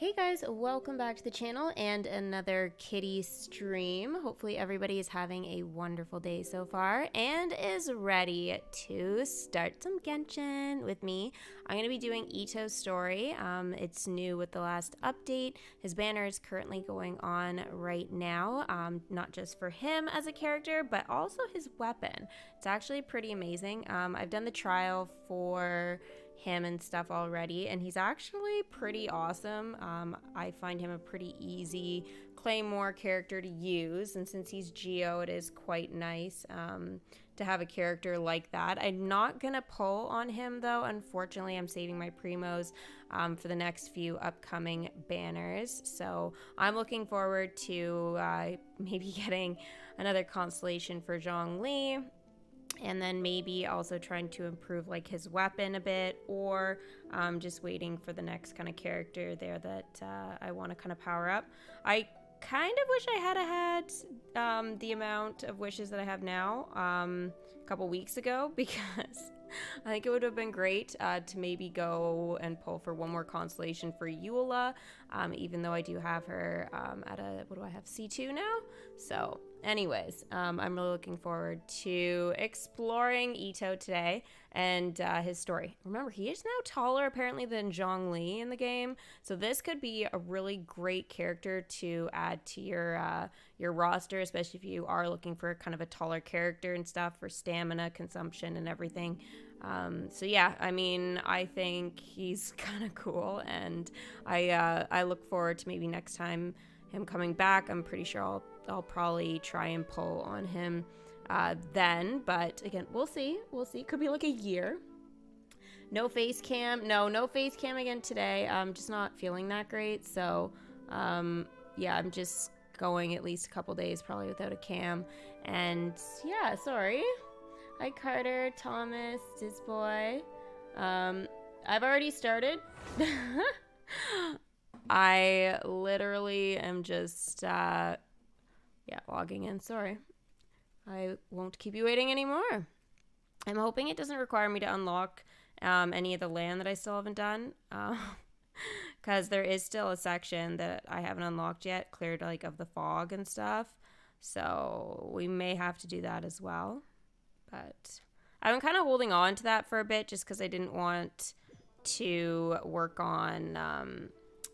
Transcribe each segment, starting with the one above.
Hey guys, welcome back to the channel and another kitty stream. Hopefully everybody is having a wonderful day so far and is ready to start some Genshin with me. I'm going to be doing Itto's story. It's new with the last update. His banner is currently going on right now, not just for him as a character, but also his weapon. It's actually pretty amazing. I've done the trial for him and stuff already, and he's actually pretty awesome. I find him a pretty easy claymore character to use, and since he's Geo, it is quite nice to have a character like that. I'm not gonna pull on him though, unfortunately. I'm saving my primos for the next few upcoming banners, so I'm looking forward to maybe getting another constellation for Zhongli, and then maybe also trying to improve like his weapon a bit, or just waiting for the next kind of character there that I want to kind of power up. I kind of wish I had the amount of wishes that I have now a couple weeks ago, because I think it would have been great to maybe go and pull for one more constellation for Eula, even though I do have her at a, what do I have, C2 now? So anyways, I'm really looking forward to exploring Itto today and his story. Remember, he is now taller apparently than Zhongli in the game, so this could be a really great character to add to your roster, especially if you are looking for kind of a taller character and stuff for stamina consumption and everything. So yeah, I mean, I think he's kind of cool, and I look forward to maybe next time him coming back. I'm pretty sure I'll probably try and pull on him then, but again, we'll see. Could be like a year. No face cam. No face cam again today. I'm just not feeling that great, so yeah, I'm just going at least a couple days probably without a cam. And yeah, sorry. Hi Carter, Thomas, Dizboy. I've already started. I literally am just logging in. Sorry, I won't keep you waiting anymore. I'm hoping it doesn't require me to unlock any of the land that I still haven't done, because there is still a section that I haven't unlocked yet, cleared like of the fog and stuff, so we may have to do that as well. But I've been kind of holding on to that for a bit just because I didn't want to work on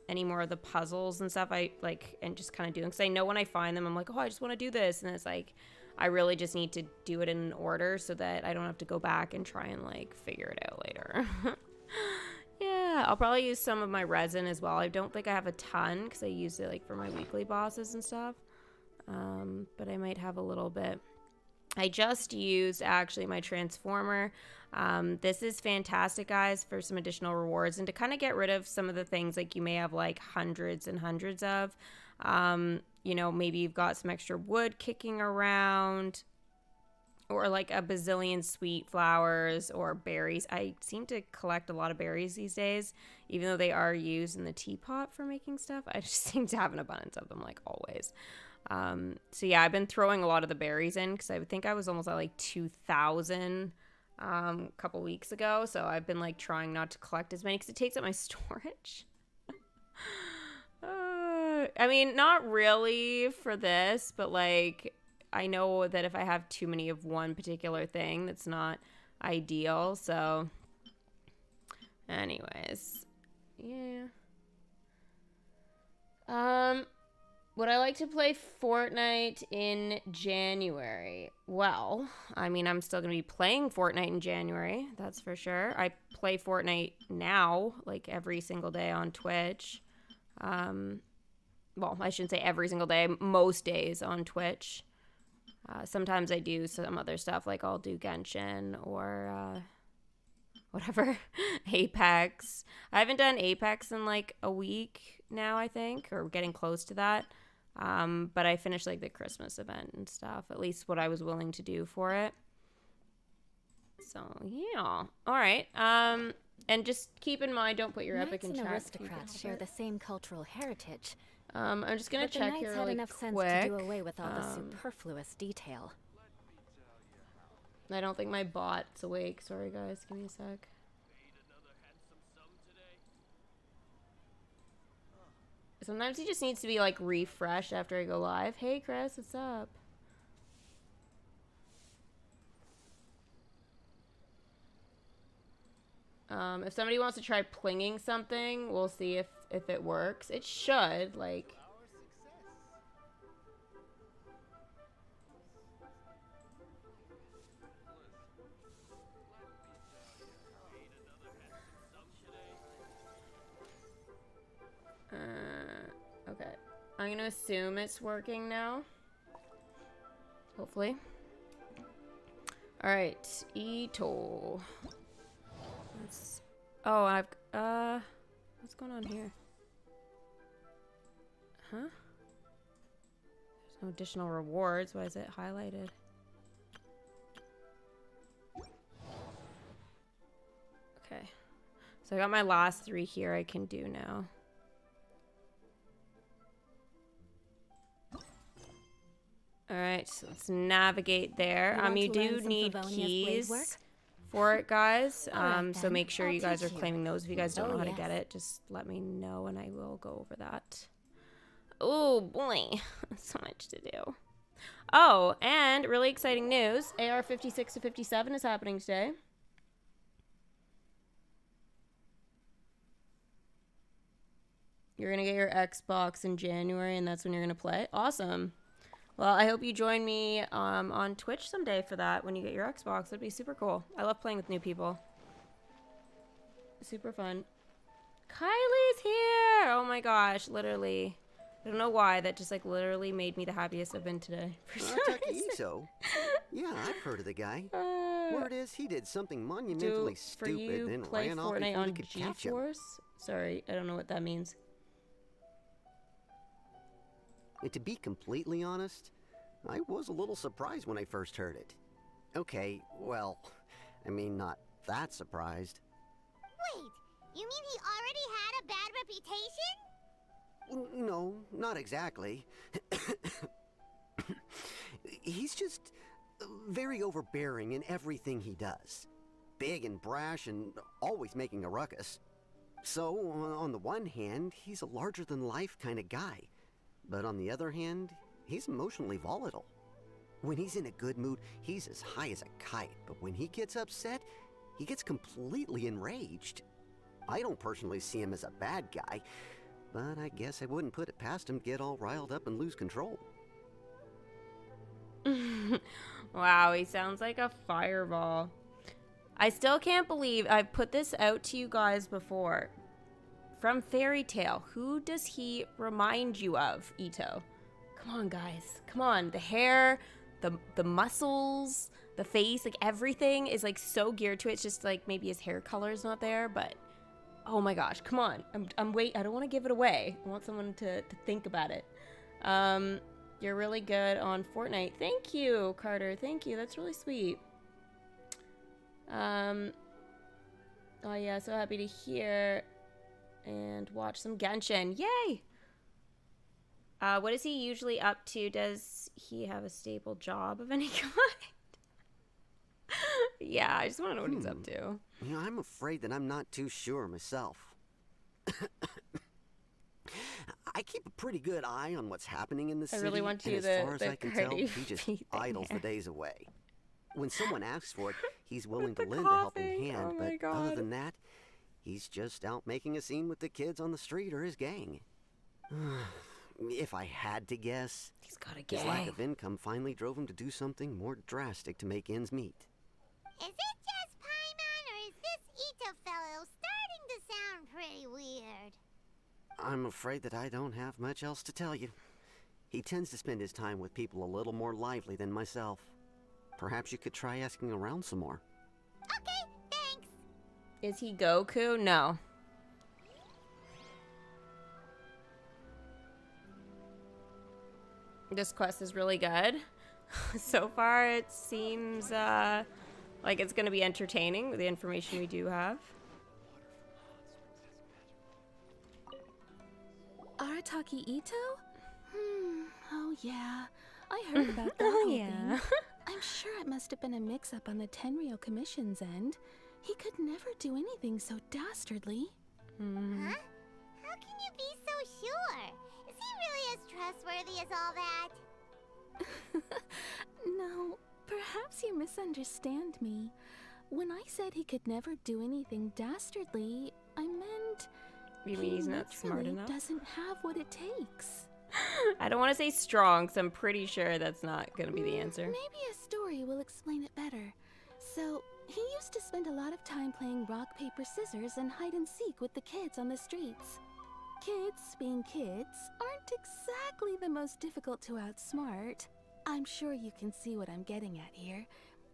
any more of the puzzles and stuff. And just kind of doing, because I know when I find them I'm like, oh, I just want to do this, and it's like I really just need to do it in an order so that I don't have to go back and try and like figure it out later. Yeah, I'll probably use some of my resin as well. I don't think I have a ton because I use it like for my weekly bosses and stuff, but I might have a little bit. I just used actually my transformer. This is fantastic, guys, for some additional rewards and to kind of get rid of some of the things like you may have like hundreds and hundreds of. You know, maybe you've got some extra wood kicking around, or like a bazillion sweet flowers or berries. I seem to collect a lot of berries these days, even though they are used in the teapot for making stuff. I just seem to have an abundance of them, like always. So yeah, I've been throwing a lot of the berries in because I think I was almost at like 2,000 a couple weeks ago. So I've been like trying not to collect as many because it takes up my storage. I mean, not really for this, but like I know that if I have too many of one particular thing, that's not ideal. So anyways, yeah. Would I like to play Fortnite in January? Well, I mean, I'm still going to be playing Fortnite in January, that's for sure. I play Fortnite now, like every single day on Twitch. Well, I shouldn't say every single day, most days on Twitch. Sometimes I do some other stuff, like I'll do Genshin or whatever, Apex. I haven't done Apex in like a week now, I think, or getting close to that. But I finished like the Christmas event and stuff, at least what I was willing to do for it. So yeah, all right. And just keep in mind, don't put your epic in chat. Aristocrats share the same cultural heritage. I'm just gonna check here really enough quick. Sense to do away with all the superfluous detail. I don't think my bot's awake. Sorry guys, give me a sec. Sometimes he just needs to be, like, refreshed after I go live. Hey, Chris, what's up? If somebody wants to try plinging something, we'll see if it works. It should, like... Okay. I'm gonna assume it's working now. Hopefully. Alright, Itto. Oh, what's going on here? Huh? There's no additional rewards. Why is it highlighted? Okay. So I got my last 3 here I can do now. Alright, so let's navigate there. You do need keys for it, guys. So make sure you guys are claiming those. If you guys don't know how to get it, just let me know and I will go over that. Oh boy, so much to do. Oh, and really exciting news. AR 56 to 57 is happening today. You're gonna get your Xbox in January and that's when you're gonna play. Awesome. Well, I hope you join me on Twitch someday for that when you get your Xbox. That'd be super cool. I love playing with new people. Super fun. Kylie's here! Oh my gosh, literally. I don't know why, that just like literally made me the happiest I've been today. Itto? Yeah, I've heard of the guy. Word is he did something monumentally stupid and ran off before he could catch him. Sorry, I don't know what that means. And to be completely honest, I was a little surprised when I first heard it. Okay, well, I mean, not that surprised. Wait, you mean he already had a bad reputation? No, not exactly. He's just very overbearing in everything he does. Big and brash and always making a ruckus. So, on the one hand, he's a larger-than-life kind of guy. But on the other hand, he's emotionally volatile. When he's in a good mood, he's as high as a kite. But when he gets upset, he gets completely enraged. I don't personally see him as a bad guy, but I guess I wouldn't put it past him to get all riled up and lose control. Wow, he sounds like a fireball. I still can't believe I've put this out to you guys before. From Fairy Tale, who does he remind you of, Itto? Come on, guys. Come on. The hair, the muscles, the face, like everything is like so geared to it. It's just like maybe his hair color is not there, but oh my gosh, come on. I'm wait. I don't want to give it away. I want someone to think about it. You're really good on Fortnite. Thank you, Carter. Thank you. That's really sweet. Oh yeah, so happy to hear. And watch some Genshin. Yay! What is he usually up to? Does he have a stable job of any kind? Yeah, I just want to know what he's up to. You know, I'm afraid that I'm not too sure myself. I keep a pretty good eye on what's happening in the city. I really want you and to as far as I can tell, he just idles the days away. When someone asks for it, he's willing to lend a helping hand, but other than that, he's just out making a scene with the kids on the street or his gang. If I had to guess, he's got a gang. His lack of income finally drove him to do something more drastic to make ends meet. Is it just Paimon, or is this Itto fellow starting to sound pretty weird? I'm afraid that I don't have much else to tell you. He tends to spend his time with people a little more lively than myself. Perhaps you could try asking around some more. Okay, thanks. Is he Goku? No. This quest is really good. So far, it seems like it's going to be entertaining with the information we do have. Arataki Itto? Oh yeah. I heard about that whole thing. I'm sure it must have been a mix-up on the Tenryou Commission's end. He could never do anything so dastardly. Huh? How can you be so sure? trustworthy as all that? No, perhaps you misunderstand me. When I said he could never do anything dastardly, I meant You mean he's not smart literally enough? doesn't have what it takes. I don't want to say strong, because I'm pretty sure that's not going to be the answer. Maybe a story will explain it better. So, he used to spend a lot of time playing rock, paper, scissors and hide and seek with the kids on the streets. Kids, being kids, aren't exactly the most difficult to outsmart. I'm sure you can see what I'm getting at here.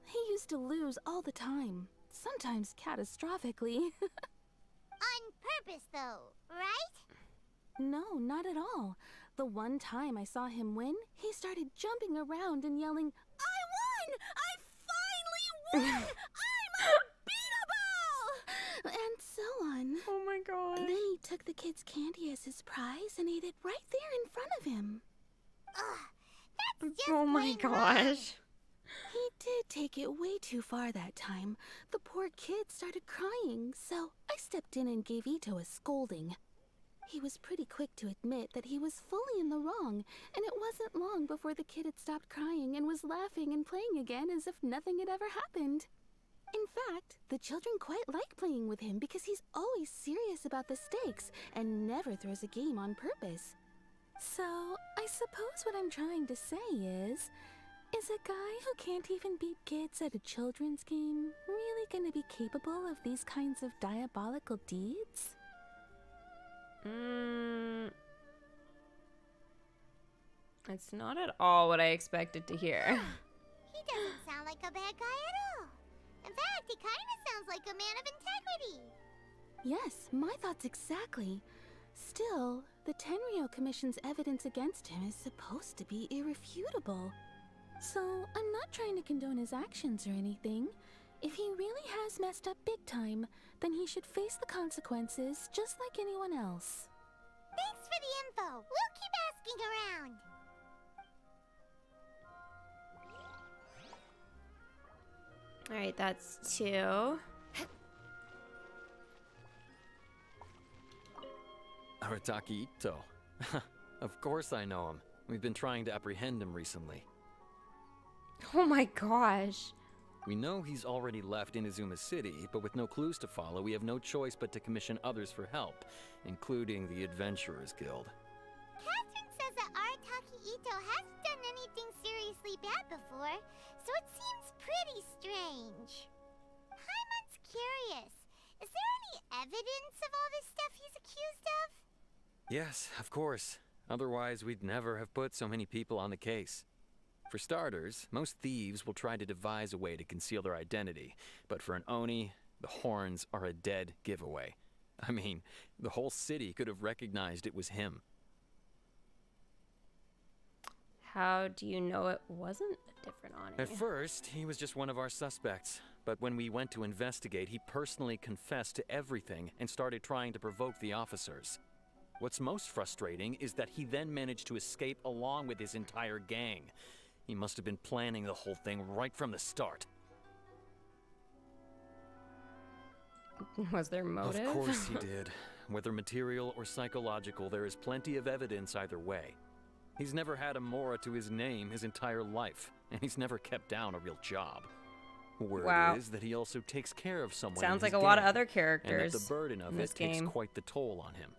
He used to lose all the time, sometimes catastrophically. On purpose, though, right? No, not at all. The one time I saw him win, he started jumping around and yelling, "I won! I finally won! I'm unbeatable!" And so on. Oh my gosh. Then he took the kid's candy as his prize and ate it right there in front of him. Ugh, that's just Oh my plain wrong. gosh. He did take it way too far that time. The poor kid started crying, so I stepped in and gave Itto a scolding. He was pretty quick to admit that he was fully in the wrong, and it wasn't long before the kid had stopped crying and was laughing and playing again as if nothing had ever happened. In fact, the children quite like playing with him because he's always serious about the stakes and never throws a game on purpose. So, I suppose what I'm trying to say is a guy who can't even beat kids at a children's game really gonna be capable of these kinds of diabolical deeds? It's not at all what I expected to hear. He doesn't sound like a bad guy at all. In fact, he kind of sounds like a man of integrity. Yes, my thoughts exactly. Still, the Tenryou Commission's evidence against him is supposed to be irrefutable. So, I'm not trying to condone his actions or anything. If he really has messed up big time, then he should face the consequences just like anyone else. Thanks for the info. We'll keep asking around. Alright, that's 2. Arataki Itto. Of course I know him. We've been trying to apprehend him recently. Oh my gosh. We know he's already left Inazuma City, but with no clues to follow, we have no choice but to commission others for help, including the Adventurers Guild. Catherine says that Arataki Itto hasn't done anything seriously bad before, so it seems pretty strange. Paimon's curious. Is there any evidence of all this stuff he's accused of? Yes, of course. Otherwise, we'd never have put so many people on the case. For starters, most thieves will try to devise a way to conceal their identity, but for an Oni, the horns are a dead giveaway. I mean, the whole city could have recognized it was him. How do you know it wasn't a different Oni? At first, he was just one of our suspects, but when we went to investigate, he personally confessed to everything and started trying to provoke the officers. What's most frustrating is that he then managed to escape along with his entire gang. He must have been planning the whole thing right from the start. Was there motive? Of course he did. Whether material or psychological, there is plenty of evidence either way. He's never had a Mora to his name his entire life, and he's never kept down a real job. Word Wow. is that he also takes care of someone. Sounds in his like a lot of gang, other characters and that the burden of in it this takes game. quite the toll on him.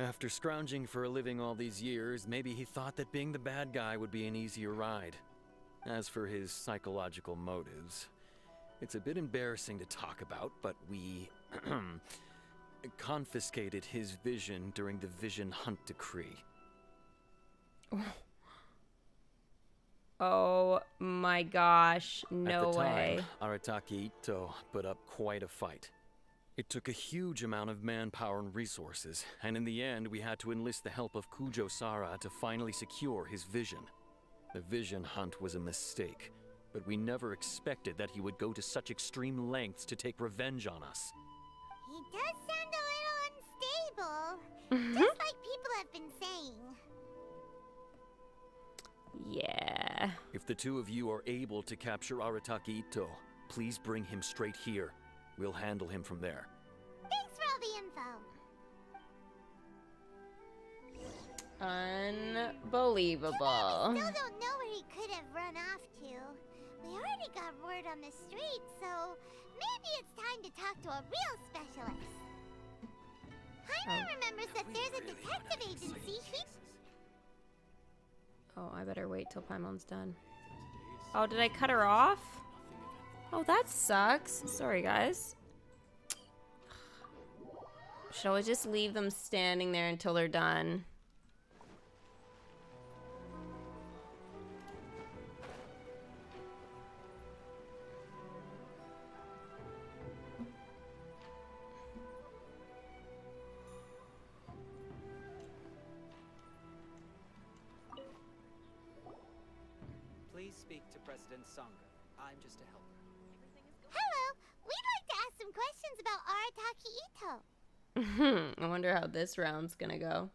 After scrounging for a living all these years, maybe he thought that being the bad guy would be an easier ride. As for his psychological motives, it's a bit embarrassing to talk about, but we confiscated his vision during the Vision Hunt Decree. Oh my gosh, no At the way. time, Arataki Itto put up quite a fight. It took a huge amount of manpower and resources, and in the end we had to enlist the help of Kujo Sara to finally secure his vision. The vision hunt was a mistake, but we never expected that he would go to such extreme lengths to take revenge on us. He does sound a little unstable, just like people have been saying. Yeah. If the two of you are able to capture Arataki Itto, please bring him straight here. We'll handle him from there. Thanks for all the info. Unbelievable. Still don't know where he could have run off to. We already got word on the street, so maybe it's time to talk to a real specialist. Paimon remembers that there's a detective agency. Oh, I better wait till Paimon's done. Oh, did I cut her off? Oh, that sucks. Sorry, guys. Should always just leave them standing there until they're done. Please speak to President Sangha. I'm just a helper. Hello, we'd like to ask some questions about Arataki Itto. I wonder how this round's gonna go.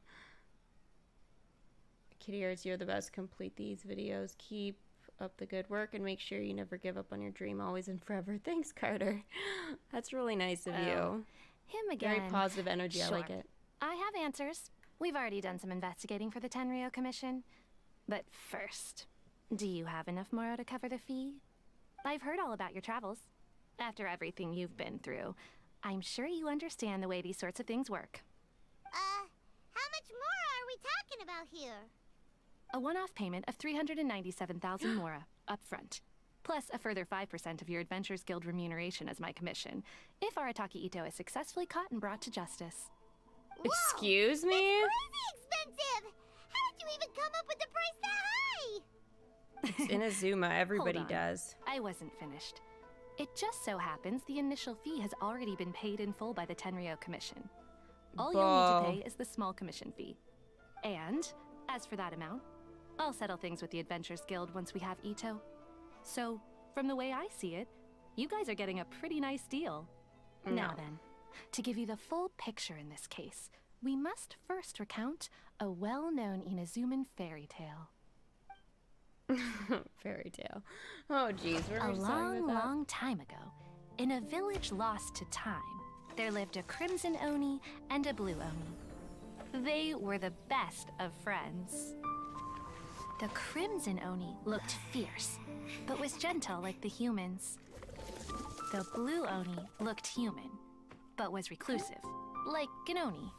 Kittyarris, you're the best. Complete these videos. Keep up the good work and make sure you never give up on your dream, always and forever. Thanks, Carter. That's really nice of you. Him again. Very positive energy. I like it. I have answers. We've already done some investigating for the Tenryou Commission. But first, do you have enough Moro to cover the fee? I've heard all about your travels. After everything you've been through, I'm sure you understand the way these sorts of things work. How much more are we talking about here? A one-off payment of 397,000 Mora up front, plus a further 5% of your Adventures Guild remuneration as my commission, if Arataki Itto is successfully caught and brought to justice. Whoa, Excuse me? that's crazy expensive! How did you even come up with the price that high? It's Inazuma. Everybody Hold on. does. I wasn't finished. It just so happens the initial fee has already been paid in full by the Tenryou Commission. All you'll need to pay is the small commission fee. And, as for that amount, I'll settle things with the Adventures Guild once we have Itto. So, from the way I see it, you guys are getting a pretty nice deal. Now No. then, to give you the full picture in this case, we must first recount a well-known Inazuman fairy tale. Fairy tale. Oh, geez. Where are A we starting long, with that? long time ago, in a village lost to time, there lived a crimson Oni and a blue Oni. They were the best of friends. The crimson Oni looked fierce, but was gentle like the humans. The blue Oni looked human, but was reclusive, like an Oni.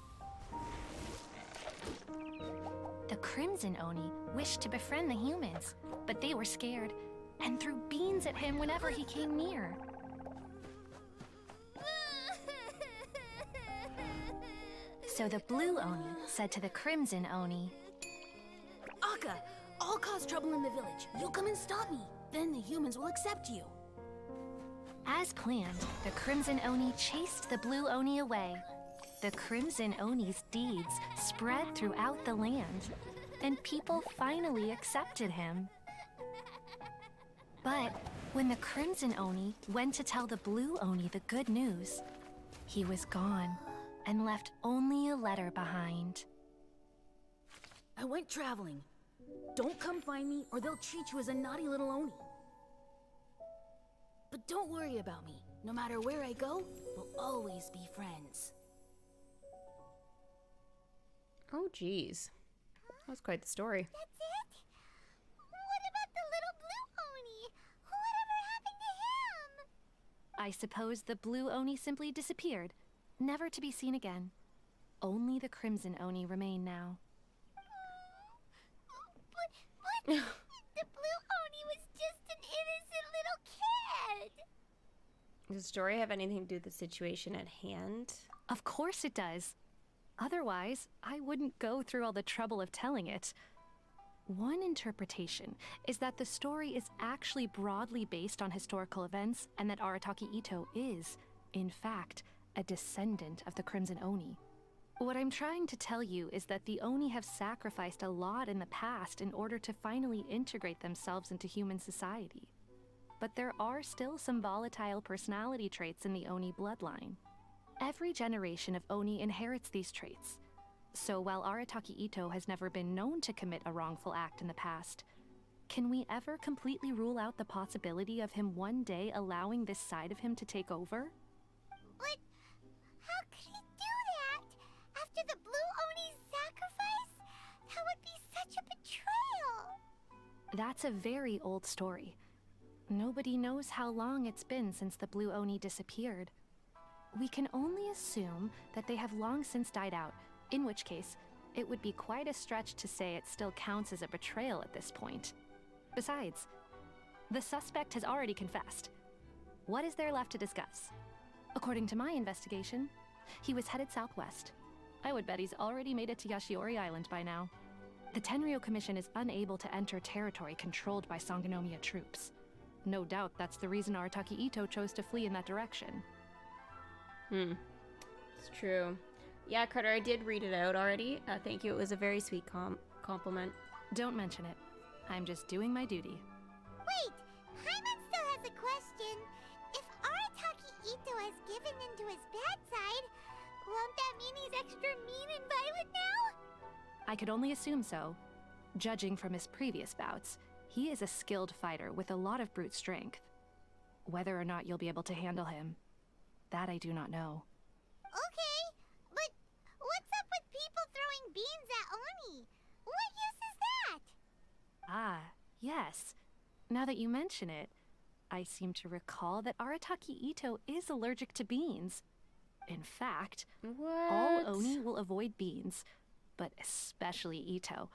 The crimson Oni wished to befriend the humans, but they were scared and threw beans at him whenever he came near. So the blue Oni said to the crimson Oni, Akka, I'll cause trouble in the village. You'll come and stop me. Then the humans will accept you. as planned, the crimson Oni chased the blue Oni away. The crimson Oni's deeds spread throughout the land, and people finally accepted him. But when the crimson Oni went to tell the blue Oni the good news, he was gone and left only a letter behind. I went traveling. Don't come find me or they'll treat you as a naughty little Oni. But don't worry about me. No matter where I go, we'll always be friends. Oh, geez. That was quite the story. That's it? What about the little blue Oni? Whatever happened to him? I suppose the blue Oni simply disappeared, never to be seen again. Only the crimson Oni remain now. But the blue Oni was just an innocent little kid. Does the story have anything to do with the situation at hand? Of course it does. Otherwise, I wouldn't go through all the trouble of telling it. One interpretation is that the story is actually broadly based on historical events and that Arataki Itto is, in fact, a descendant of the Crimson Oni. What I'm trying to tell you is that the Oni have sacrificed a lot in the past in order to finally integrate themselves into human society. But there are still some volatile personality traits in the Oni bloodline. Every generation of Oni inherits these traits. So while Arataki Itto has never been known to commit a wrongful act in the past, can we ever completely rule out the possibility of him one day allowing this side of him to take over? But how could he do that? After the blue Oni's sacrifice? That That's a very old story. Nobody knows how long it's been since the Blue Oni disappeared. We can only assume that they have long since died out, in which case, it would be quite a stretch to say it still counts as a betrayal at this point. Besides, the suspect has already confessed. What is there left to discuss? According to my investigation, he was headed southwest. I would bet he's already made it to Yashiori Island by now. The Tenryou Commission is unable to enter territory controlled by Sangonomiya troops. No doubt that's the reason Arataki Itto chose to flee in that direction. It's true. Yeah, Carter, I did read it out already. Thank you. It was a very sweet compliment. Don't mention it. I'm just doing my duty. Wait, Paimon still has a question. If Arataki Itto has given in to his bad side, won't that mean he's extra mean and violent now? I could only assume so. Judging from his previous bouts, he is a skilled fighter with a lot of brute strength. Whether or not you'll be able to handle him, that I do not know. Okay, but what's up with people throwing beans at Oni? What use is that? Ah, yes. Now that you mention it, I seem to recall that Arataki Itto is allergic to beans. In fact, all Oni will avoid beans, but especially Itto.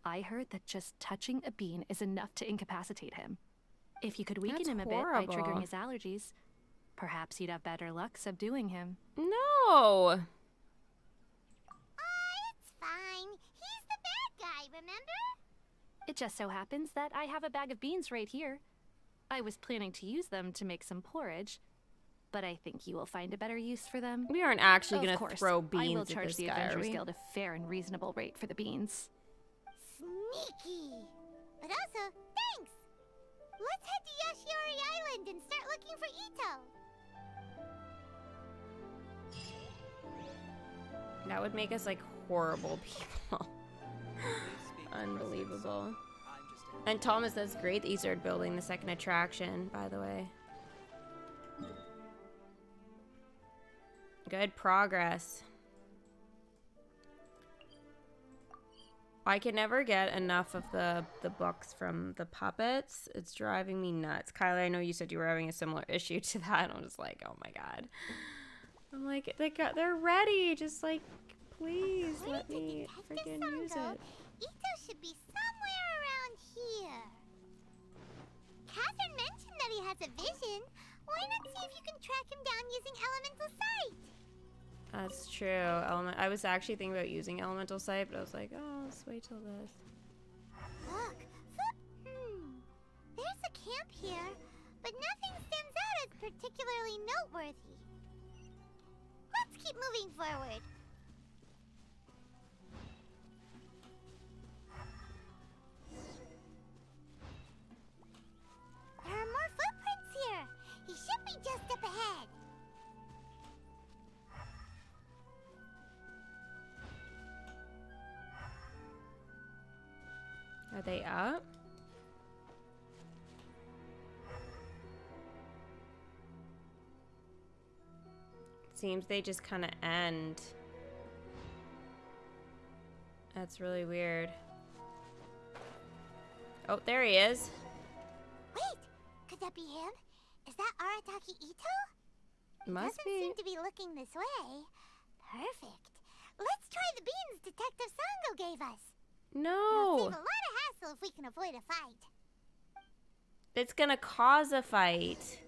I heard that just touching a bean is enough to incapacitate him. If you could weaken him a bit by triggering his allergies, perhaps you'd have better luck subduing him. No! It's fine. He's the bad guy, remember? It just so happens that I have a bag of beans right here. I was planning to use them to make some porridge, but I think you will find a better use for them. We aren't actually Of going to course, throw beans I will at charge this the guy, are Adventurers we? Guild a fair and reasonable rate for the beans. Sneaky. But also, thanks. Let's head to Yashiori Island and start looking for Itto. That would make us like horrible people. Unbelievable. And Thomas, that's great that you started building the second attraction, by the way. Good progress. I can never get enough of the books from the puppets. It's driving me nuts. Kylie, I know you said you were having a similar issue to that. I'm just like, oh my god. I'm like, they're ready. Just like, please let me freaking use it. Itto should be somewhere around here. Catherine mentioned that he has a vision. Why not see if you can track him down using elemental sight? That's true. I was actually thinking about using elemental sight, but I was like, oh, let's wait till this. Look, there's a camp here, but nothing stands out as particularly noteworthy. Let's keep moving forward. There are more footprints here. He should be just up ahead. Are they up? Seems they just kind of end. That's really weird. Oh, there he is. Wait, could that be him? Is that Arataki Itto? Must Doesn't be. seem to be looking this way. Perfect. Let's try the beans Detective Sango gave us. It'll No. save a lot of hassle if we can avoid a fight. It's gonna cause a fight.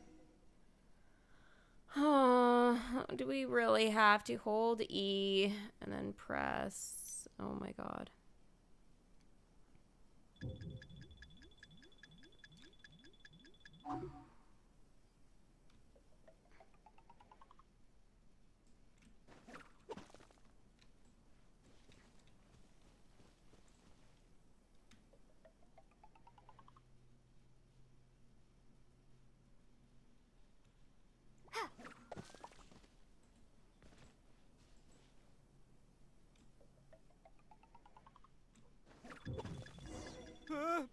Oh, do we really have to hold E and then press? Oh my god.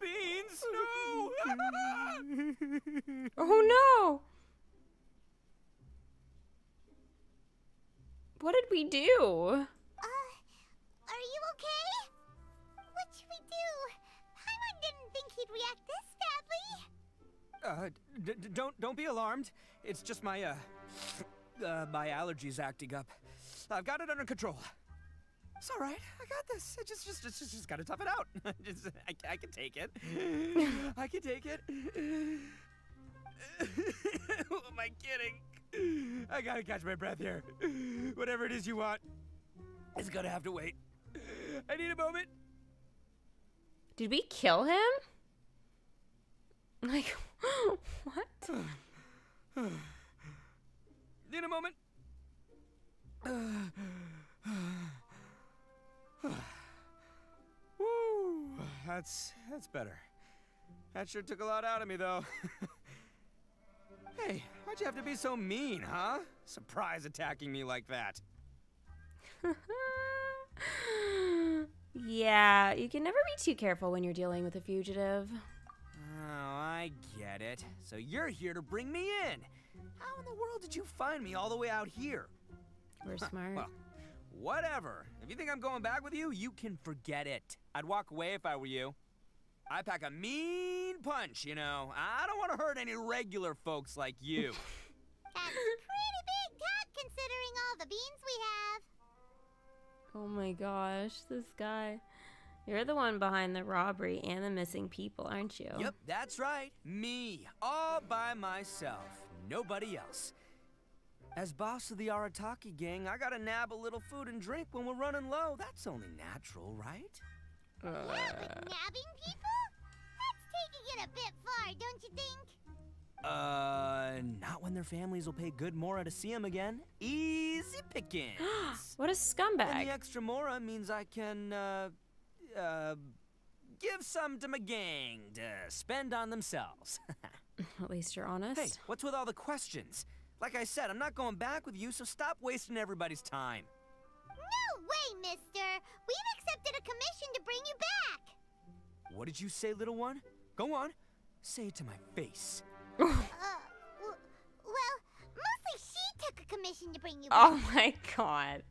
Beans, no! Oh no! What did we do? Are you okay? What should we do? Paimon didn't think he'd react this badly. Don't be alarmed. It's just my my allergies acting up. I've got it under control. It's all right. I got this. I just gotta tough it out. I can take it. I can take it. Who am I kidding? I gotta catch my breath here. Whatever it is you want, it's gonna have to wait. I need a moment. Did we kill him? Like, what? Need a moment. Woo, that's better. That sure took a lot out of me, though. Hey, why'd you have to be so mean, huh? Surprise attacking me like that. Yeah, you can never be too careful when you're dealing with a fugitive. Oh, I get it. So you're here to bring me in. How in the world did you find me all the way out here? We're smart. Well, whatever. If you think I'm going back with you, you can forget it. I'd walk away if I were you. I pack a mean punch, you know. I don't want to hurt any regular folks like you. That's pretty big talk considering all the beans we have. Oh my gosh, this guy. You're the one behind the robbery and the missing people, aren't you? Yep, that's right. Me. All by myself. Nobody else. As boss of the Arataki gang, I gotta nab a little food and drink when we're running low. That's only natural, right? Yeah, but nabbing people? That's taking it a bit far, don't you think? Not when their families will pay good mora to see them again. Easy pickings. What a And scumbag. the extra mora means I can, give some to my gang to spend on themselves. At least you're honest. Hey, what's with all the questions? Like I said, I'm not going back with you, so stop wasting everybody's time. No way, mister! We've accepted a commission to bring you back! What did you say, little one? Go on. Say it to my face. Well, mostly she took a commission to bring you back. Oh my god.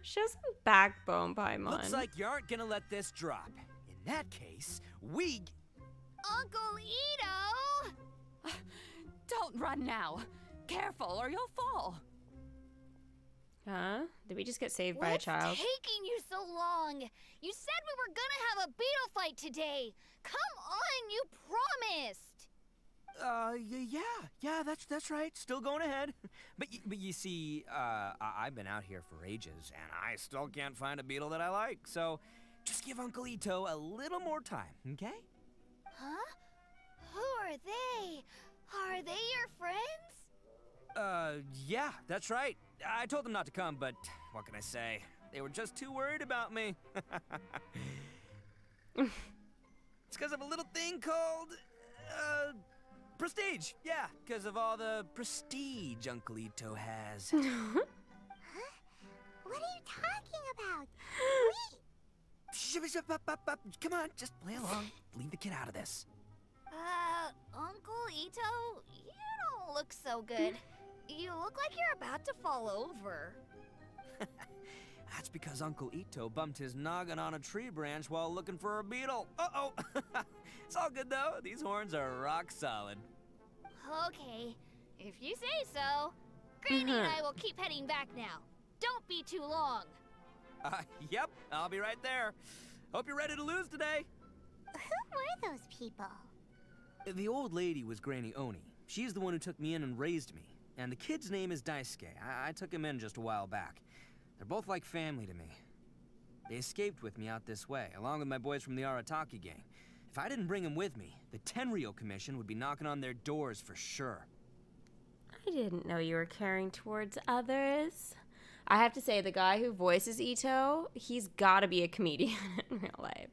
Show some backbone, Paimon. Looks like you aren't gonna let this drop. In that case, we... Uncle Itto! Don't run now. Careful or you'll fall. Huh? Did we just get saved by a What's child? taking you so long? You said we were gonna have a beetle fight today. Come on, you promised. Yeah, that's right. Still going ahead. But you see, I've been out here for ages, and I still can't find a beetle that I like. So, just give Uncle Itto a little more time, okay? Huh? Who are they? Are they your friends? Yeah, that's right. I told them not to come, but what can I say? They were just too worried about me. It's because of a little thing called, prestige. Yeah, because of all the prestige Uncle Itto has. Huh? What are you talking about? Come on, just play along. Leave the kid out of this. Uncle Itto, you don't look so good. You look like you're about to fall over. That's because Uncle Itto bumped his noggin on a tree branch while looking for a beetle. Uh-oh. It's all good, though. These horns are rock solid. Okay, if you say so. Granny and I will keep heading back now. Don't be too long. Yep, I'll be right there. Hope you're ready to lose today. Who were those people? The old lady was Granny Oni. She's the one who took me in and raised me. And the kid's name is Daisuke. I took him in just a while back. They're both like family to me. They escaped with me out this way, along with my boys from the Arataki gang. If I didn't bring them with me, the Tenryou Commission would be knocking on their doors for sure. I didn't know you were caring towards others. I have to say, the guy who voices Itto, he's got to be a comedian in real life.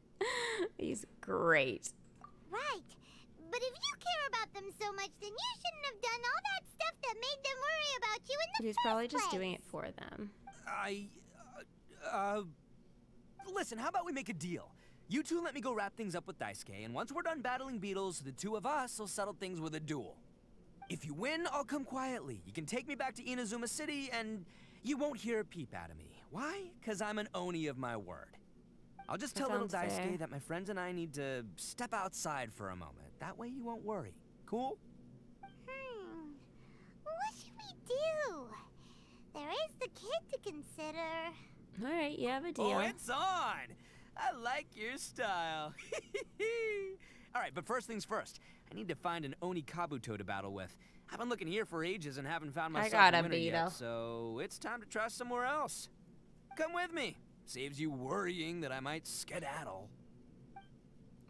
He's great. Right. But if you care about them so much, then you shouldn't have done all that stuff that made them worry about you in the He's probably just doing it for them. Listen, how about we make a deal? You two let me go wrap things up with Daisuke, and once we're done battling beetles, the two of us will settle things with a duel. If you win, I'll come quietly. You can take me back to Inazuma City, and you won't hear a peep out of me. Why? 'Cause I'm an Oni of my word. I'll just That tell little sounds fair. Daisuke that my friends and I need to step outside for a moment. That way you won't worry. Cool? What should we do? There is the kid to consider. All right, you have a deal. Oh, it's on! I like your style. All right, but first things first. I need to find an Oni Kabuto to battle with. I've been looking here for ages and haven't found myself got a a winner yet, Beetle. so it's time to try somewhere else. Come with me. Saves you worrying that I might skedaddle.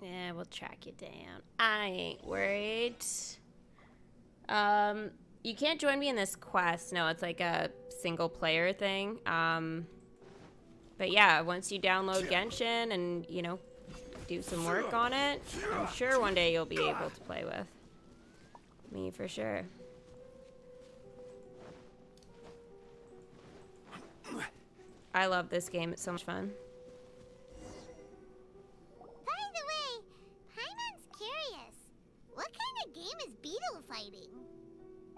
Yeah, we'll track you down. I ain't worried. You can't join me in this quest. No, it's like a single player thing. But yeah, once you download Genshin and, you know, do some work on it, I'm sure one day you'll be able to play with me for sure. I love this game. It's so much fun. By the way, Paimon's curious. What kind of game is beetle fighting?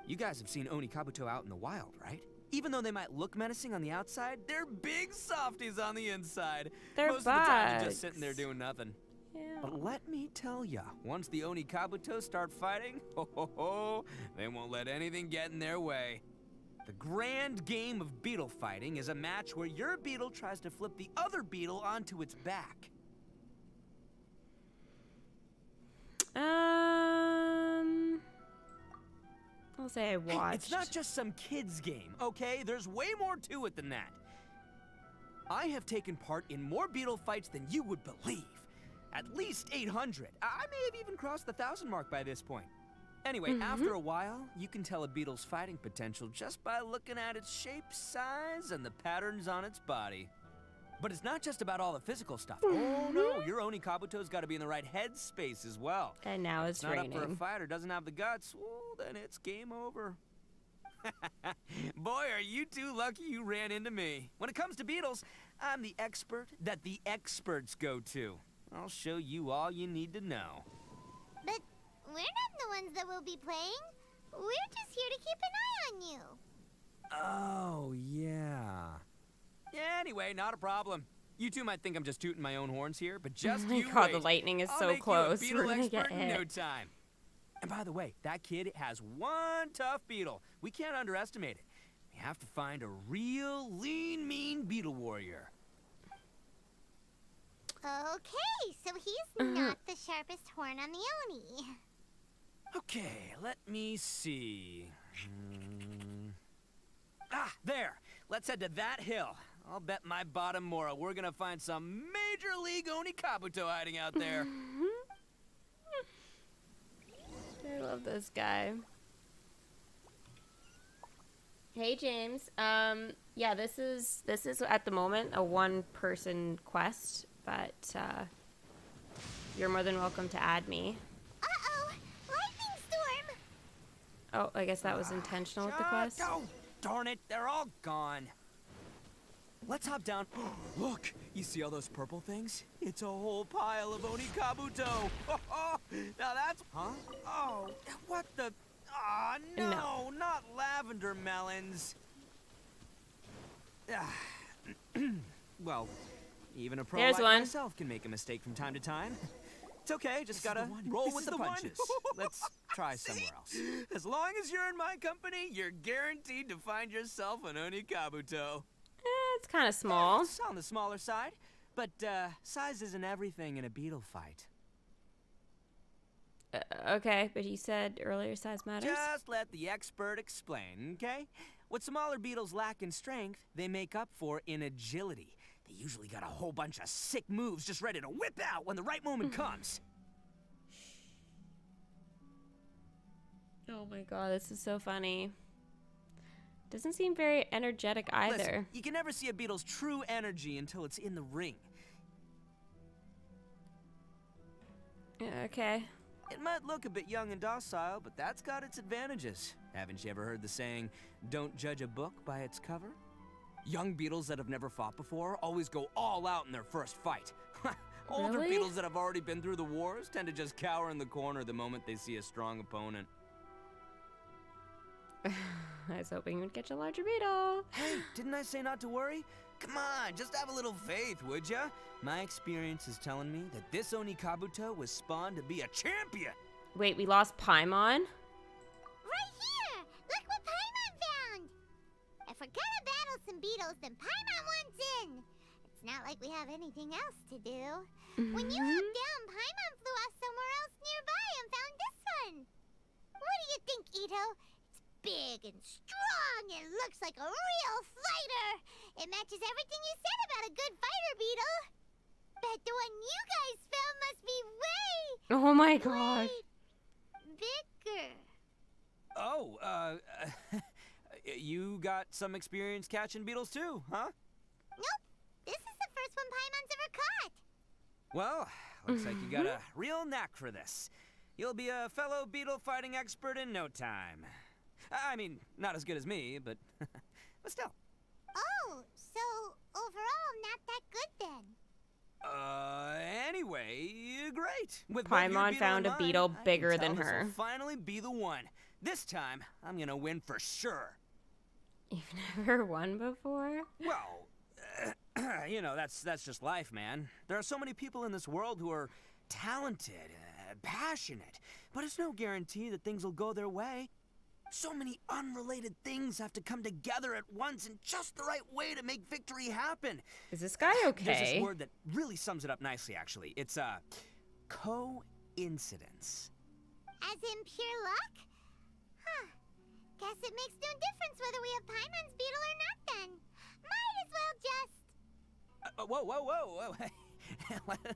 You guys have seen Oni Kabuto out in the wild, right? Even though they might look menacing on the outside, they're big softies on the inside. They're Most of the time, they're bugs. just sitting there doing nothing. Yeah. But let me tell ya, once the Oni Kabuto start fighting, they won't let anything get in their way. The grand game of beetle fighting is a match where your beetle tries to flip the other beetle onto its back. I'll say I watched. Hey, it's not just some kid's game, okay? There's way more to it than that. I have taken part in more beetle fights than you would believe. At least 800. I may have even crossed the 1,000 mark by this point. Anyway, after a while, you can tell a beetle's fighting potential just by looking at its shape, size, and the patterns on its body. But it's not just about all the physical stuff. Oh no, your Oni Kabuto's got to be in the right headspace as well. And now it's Not raining. up for a fight or doesn't have the guts, well, then it's game over. Boy, are you two lucky you ran into me. When it comes to beetles, I'm the expert that the experts go to. I'll show you all you need to know. But we're not the ones that will be playing. We're just here to keep an eye on you. Oh, yeah. Yeah, anyway, not a problem. You two might think I'm just tooting my own horns here, but just Oh my you God, wait. the lightning is I'll so make close. You a We're beetle gonna get expert in no hit. time. And by the way, that kid has one tough beetle. We can't underestimate it. We have to find a real lean, mean beetle warrior. Okay, so he's not the sharpest horn on the Oni. Okay, let me see. Ah, there. Let's head to that hill. I'll bet my bottom Mora we're gonna find some major league Oni Kabuto hiding out there. I love this guy. Hey James. Yeah, this is at the moment a one-person quest, but you're more than welcome to add me. Uh-oh! Lightning storm! Oh, I guess that was intentional with the quest. Oh, darn it, they're all gone. Let's hop down. Look, you see all those purple things? It's a whole pile of Oni Kabuto. Now that's... Huh? Oh, what the... Ah, no, not lavender melons. Well, even a pro There's like one. myself can make a mistake from time to time. It's okay, just gotta roll with the punches. Let's try somewhere else. As long as you're in my company, you're guaranteed to find yourself an Oni Kabuto. It's kind of small. It's on the smaller side, but size isn't everything in a beetle fight. Okay, but you said earlier size matters. Just let the expert explain, okay? What smaller beetles lack in strength, they make up for in agility. They usually got a whole bunch of sick moves just ready to whip out when the right moment comes. Oh my God, this is so funny. Doesn't seem very energetic either. Listen, you can never see a beetle's true energy until it's in the ring. Yeah, okay. It might look a bit young and docile, but that's got its advantages. Haven't you ever heard the saying, don't judge a book by its cover? Young beetles that have never fought before always go all out in their first fight. Older Really? beetles that have already been through the wars tend to just cower in the corner the moment they see a strong opponent. I was hoping you would catch a larger beetle. Hey, didn't I say not to worry? Come on, just have a little faith, would ya? My experience is telling me that this Oni Kabuto was spawned to be a champion. Wait, we lost Paimon? Right here! Look what Paimon found! If we're gonna battle some beetles, then Paimon wants in! It's not like we have anything else to do. When you hopped down, Paimon flew off somewhere else nearby and found this one! What do you think, Itto? It's big and strong and looks like a real fighter! It matches everything you said about a good fighter beetle! Bet the one you guys found must be way, Oh my gosh. bigger. Oh, you got some experience catching beetles too, huh? Nope, this is the first one Paimon's ever caught. Well, looks like you got a real knack for this. You'll be a fellow beetle fighting expert in no time. I mean, not as good as me, but still. Oh, so overall not that good then. Anyway, great. With both your Paimon beetle found and a beetle mine, I can bigger tell than this'll her. finally be the one. This time, I'm gonna win for sure. You've never won before? Well, you know, that's just life, man. There are so many people in this world who are talented, passionate, but it's no guarantee that things will go their way. So many unrelated things have to come together at once in just the right way to make victory happen. Is this guy There's this okay? word that really sums it up nicely, actually. It's coincidence. As in pure luck? Huh. Guess it makes no difference whether we have Paimon's beetle or not then. Might as well just... Whoa.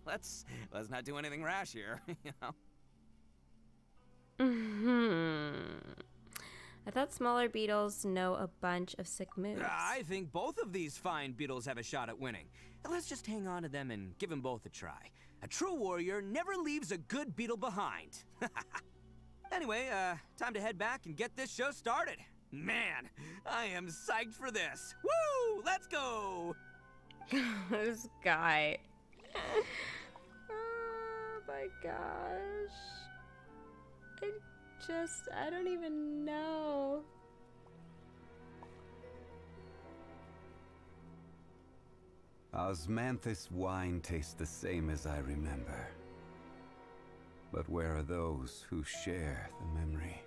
let's not do anything rash here, you know. I thought smaller beetles know a bunch of sick moves. I think both of these fine beetles have a shot at winning. Let's just hang on to them and give them both a try. A true warrior never leaves a good beetle behind. Anyway, time to head back and get this show started. Man, I am psyched for this. Woo! Let's go! This guy. Oh my gosh. I don't even know. Osmanthus wine tastes the same as I remember. But where are those who share the memory?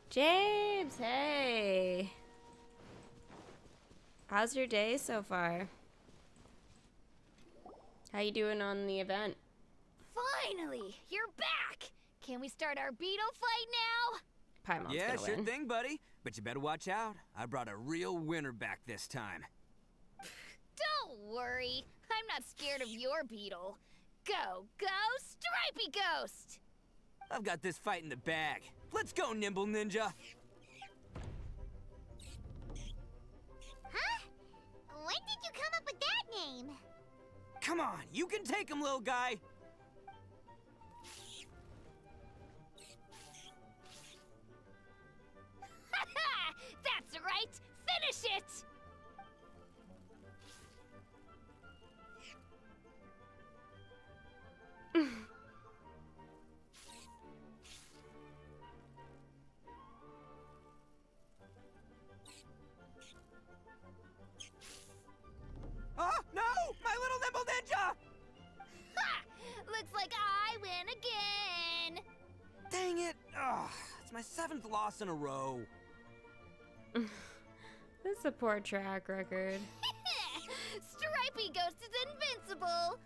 James, hey. How's your day so far? How you doing on the event? Finally, you're back! Can we start our beetle fight now? Paimon's Yeah, gonna sure win. thing, buddy. But you better watch out. I brought a real winner back this time. Don't worry, I'm not scared of your beetle. Go, Stripey Ghost! I've got this fight in the bag. Let's go, Nimble Ninja. Huh? When did you come up with that name? Come on, you can take him, little guy. That's right! Finish it! Oh, no! My little Nimble Ninja! Ha! Looks like I win again! Dang it! Ugh, it's my 7th loss in a row. This is a poor track record. Stripey Ghost is invincible!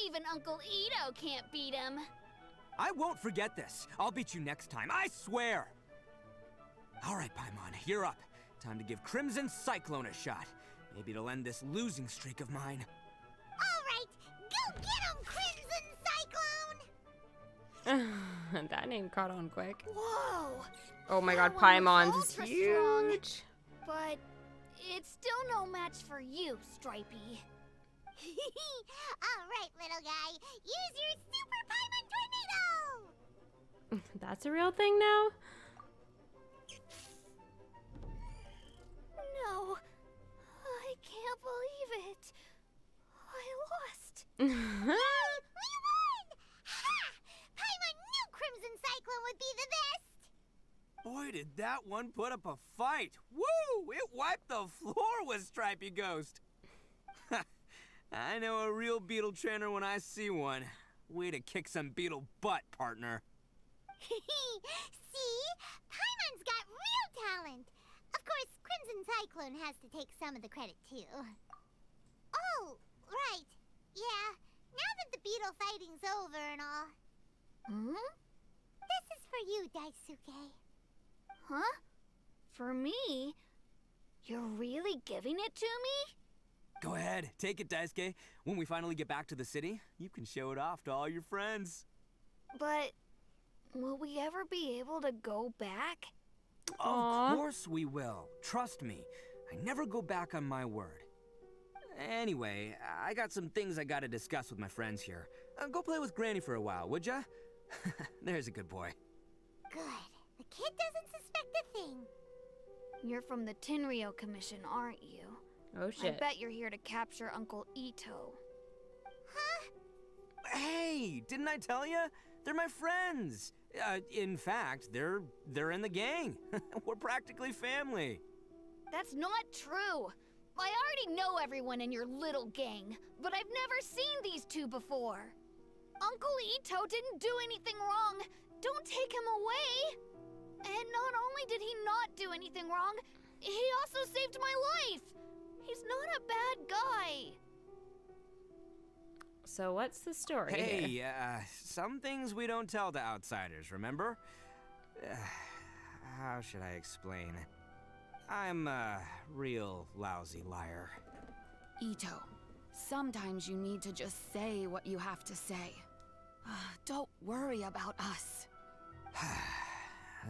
Even Uncle Itto can't beat him. I won't forget this. I'll beat you next time, I swear! All right, Paimon, you're up. Time to give Crimson Cyclone a shot. Maybe it'll end this losing streak of mine. All right, go get him, Crimson Cyclone! That name caught on quick. Whoa! Oh my god, That one was Paimon's ultra strong. huge. But it's still no match for you, Stripey. All right, little guy, use your Super Paimon Tornado! That's a real thing now? No, I can't believe it. I lost. We won! Boy, did that one put up a fight! Woo! It wiped the floor with Stripey Ghost! I know a real beetle trainer when I see one. Way to kick some beetle butt, partner. See? Paimon's got real talent. Of course, Crimson Cyclone has to take some of the credit, too. Oh, right. Yeah, now that the beetle fighting's over and all. This is for you, Daisuke. Huh? For me? You're really giving it to me? Go ahead, take it, Daisuke. When we finally get back to the city, you can show it off to all your friends. But will we ever be able to go back? Of course we will. Trust me. I never go back on my word. Anyway, I got some things I gotta discuss with my friends here. Go play with Granny for a while, would ya? There's a good boy. Good. The kid doesn't suspect a thing. You're from the Tenryou Commission, aren't you? Oh shit. I bet you're here to capture Uncle Itto. Huh? Hey, didn't I tell you? They're my friends. In fact, they're in the gang. We're practically family. That's not true. I already know everyone in your little gang, but I've never seen these two before. Uncle Itto didn't do anything wrong. Don't take him away. And not only did he not do anything wrong, he also saved my life. He's not a bad guy. So what's the story Hey, here? some things we don't tell to outsiders, remember? How should I explain? I'm a real lousy liar. Itto, sometimes you need to just say what you have to say. Don't worry about us.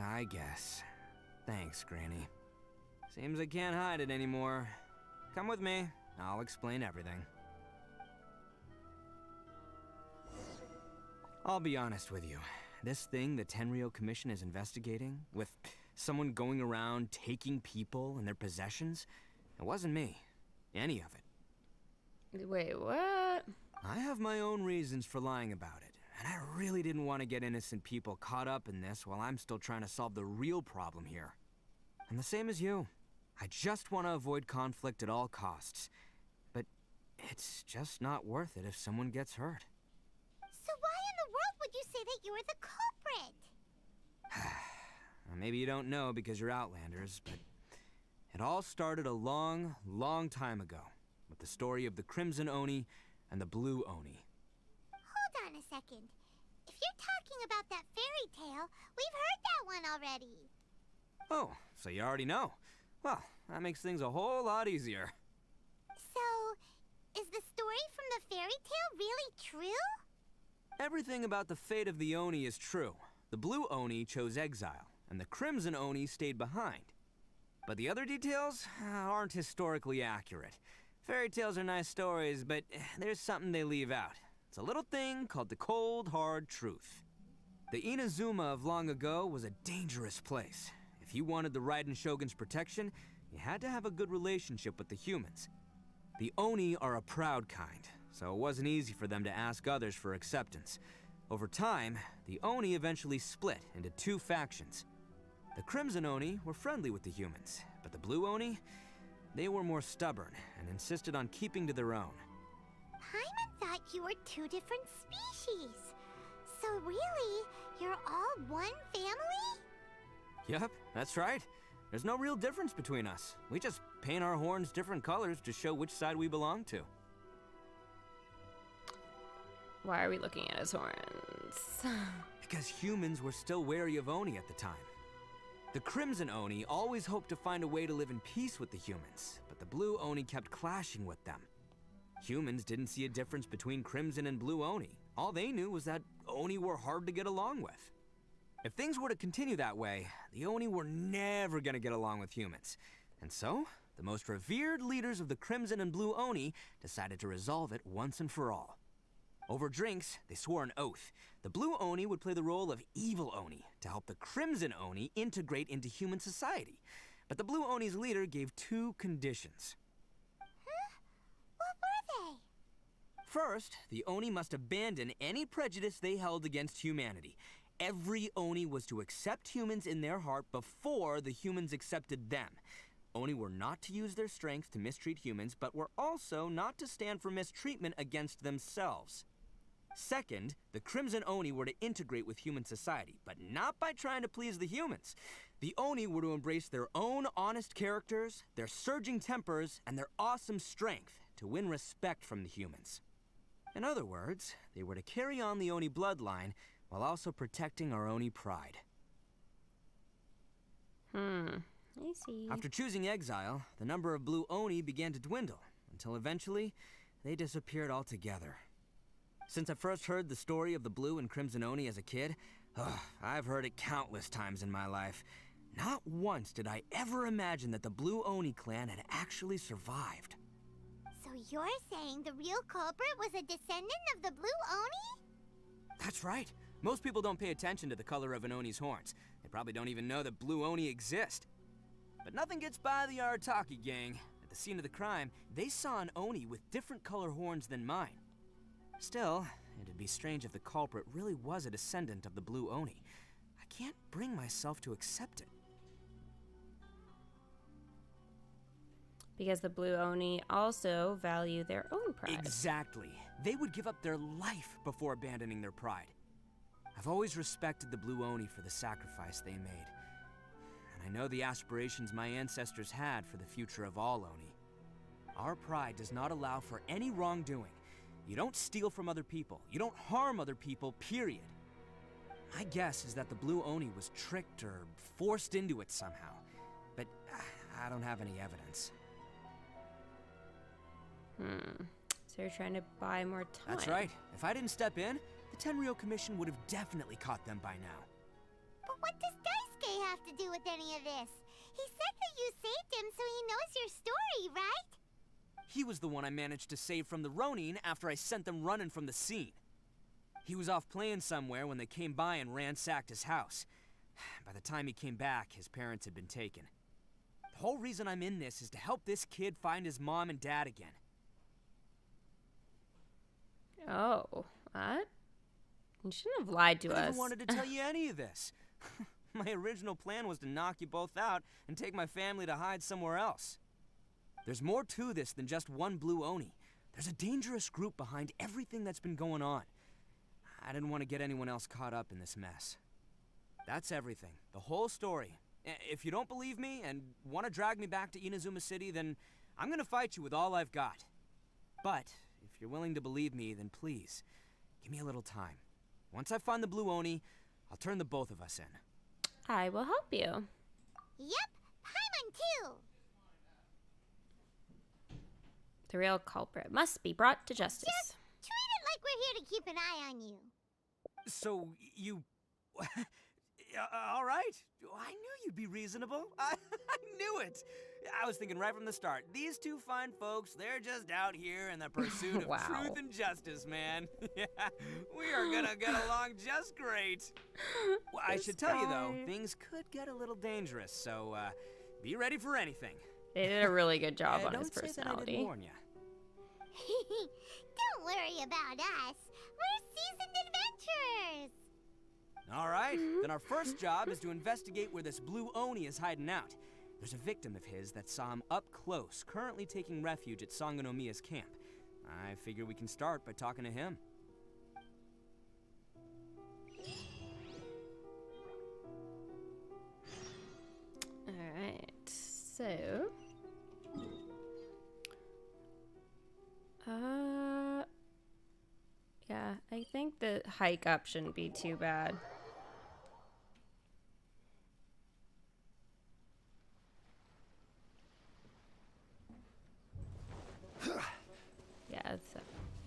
I guess. Thanks, Granny. Seems I can't hide it anymore. Come with me. I'll explain everything. I'll be honest with you. This thing the Tenryou Commission is investigating, with someone going around taking people and their possessions, it wasn't me. Any of it. Wait, what? I have my own reasons for lying about it, and I really didn't want to get innocent people caught up in this while I'm still trying to solve the real problem here. And the same as you. I just want to avoid conflict at all costs. But it's just not worth it if someone gets hurt. So why in the world would you say that you're the culprit? Maybe you don't know because you're Outlanders, but it all started a long, long time ago with the story of the Crimson Oni and the Blue Oni. Hold on a second. If you're talking about that fairy tale, we've heard that one already. Oh, so you already know. Well, that makes things a whole lot easier. So, is the story from the fairy tale really true? Everything about the fate of the Oni is true. The Blue Oni chose exile, and the Crimson Oni stayed behind. But the other details aren't historically accurate. Fairy tales are nice stories, but there's something they leave out. It's a little thing called the cold, hard truth. The Inazuma of long ago was a dangerous place. If you wanted the Raiden Shogun's protection, you had to have a good relationship with the humans. The Oni are a proud kind, so it wasn't easy for them to ask others for acceptance. Over time, the Oni eventually split into two factions. The Crimson Oni were friendly with the humans, but the Blue Oni, they were more stubborn and insisted on keeping to their own. Paimon thought you were two different species. So really, you're all one family? Yep, that's right. There's no real difference between us. We just paint our horns different colors to show which side we belong to. Why are we looking at his horns? Because humans were still wary of Oni at the time. The Crimson Oni always hoped to find a way to live in peace with the humans, but the Blue Oni kept clashing with them. Humans didn't see a difference between Crimson and Blue Oni. All they knew was that Oni were hard to get along with. If things were to continue that way, the Oni were never gonna get along with humans. And so, the most revered leaders of the Crimson and Blue Oni decided to resolve it once and for all. Over drinks, they swore an oath. The Blue Oni would play the role of evil Oni to help the Crimson Oni integrate into human society. But the Blue Oni's leader gave two conditions. Huh? What were they? First, the Oni must abandon any prejudice they held against humanity. every Oni was to accept humans in their heart before the humans accepted them. Oni were not to use their strength to mistreat humans, but were also not to stand for mistreatment against themselves. Second, the Crimson Oni were to integrate with human society, but not by trying to please the humans. The Oni were to embrace their own honest characters, their surging tempers, and their awesome strength to win respect from the humans. In other words, they were to carry on the Oni bloodline while also protecting our Oni pride. I see. After choosing exile, the number of blue Oni began to dwindle, until eventually, they disappeared altogether. Since I first heard the story of the blue and crimson Oni as a kid, I've heard it countless times in my life. Not once did I ever imagine that the blue Oni clan had actually survived. So you're saying the real culprit was a descendant of the blue Oni? That's right. Most people don't pay attention to the color of an Oni's horns. They probably don't even know that blue Oni exist. But nothing gets by the Arataki gang. At the scene of the crime, they saw an Oni with different color horns than mine. Still, it'd be strange if the culprit really was a descendant of the blue Oni. I can't bring myself to accept it. Because the blue Oni also value their own pride. Exactly. They would give up their life before abandoning their pride. I've always respected the blue Oni for the sacrifice they made. And I know the aspirations my ancestors had for the future of all Oni. Our pride does not allow for any wrongdoing. You don't steal from other people. You don't harm other people, period. My guess is that the blue Oni was tricked or forced into it somehow. But I don't have any evidence. So you're trying to buy more time. That's right. If I didn't step in, the Tenryou Commission would have definitely caught them by now. But what does Daisuke have to do with any of this? He said that you saved him so he knows your story, right? He was the one I managed to save from the Ronin after I sent them running from the scene. He was off playing somewhere when they came by and ransacked his house. By the time he came back, his parents had been taken. The whole reason I'm in this is to help this kid find his mom and dad again. Oh, what? You shouldn't have lied to I us. never wanted to tell you any of this. My original plan was to knock you both out and take my family to hide somewhere else. There's more to this than just one blue Oni. There's a dangerous group behind everything that's been going on. I didn't want to get anyone else caught up in this mess. That's everything. The whole story. If you don't believe me and want to drag me back to Inazuma City, then I'm going to fight you with all I've got. But if you're willing to believe me, then please, give me a little time. Once I find the blue Oni, I'll turn the both of us in. I will help you. Yep, Paimon too. The real culprit must be brought to justice. Just treat it like we're here to keep an eye on you. So, you... all right. I knew you'd be reasonable. I knew it. I was thinking right from the start, these two fine folks, they're just out here in the pursuit of Wow. truth and justice, man. Yeah, we are gonna get along just great. Well, I should tell you, though, things could get a little dangerous, so be ready for anything. They did a really good job on his Don't say that I personality. didn't warn ya. Don't worry about us. We're seasoned adventurers. All right, then our first job is to investigate where this blue Oni is hiding out. There's a victim of his that saw him up close, currently taking refuge at Sangonomiya's camp. I figure we can start by talking to him. Alright, so... Yeah, I think the hike up shouldn't be too bad. Yeah,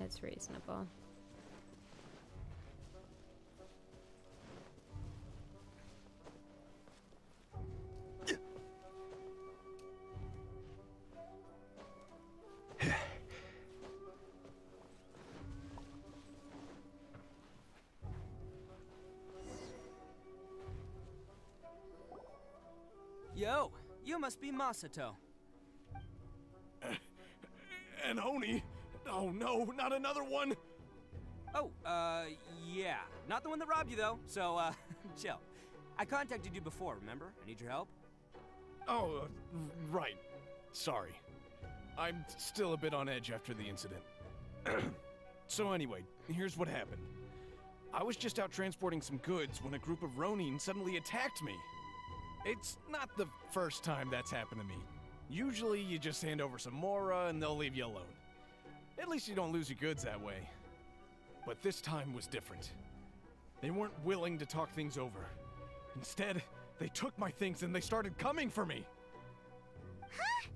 it's reasonable. Yo, you must be Masato. An Oni? Oh no, not another one! Oh, Yeah, not the one that robbed you, though, so, chill. I contacted you before, remember? I need your help. Oh, right. Sorry. I'm still a bit on edge after the incident. So anyway, here's what happened. I was just out transporting some goods when a group of Ronin suddenly attacked me. It's not the first time that's happened to me. Usually you just hand over some Mora and they'll leave you alone. At least you don't lose your goods that way. But this time was different. They weren't willing to talk things over. Instead, they took my things and they started coming for me. Huh?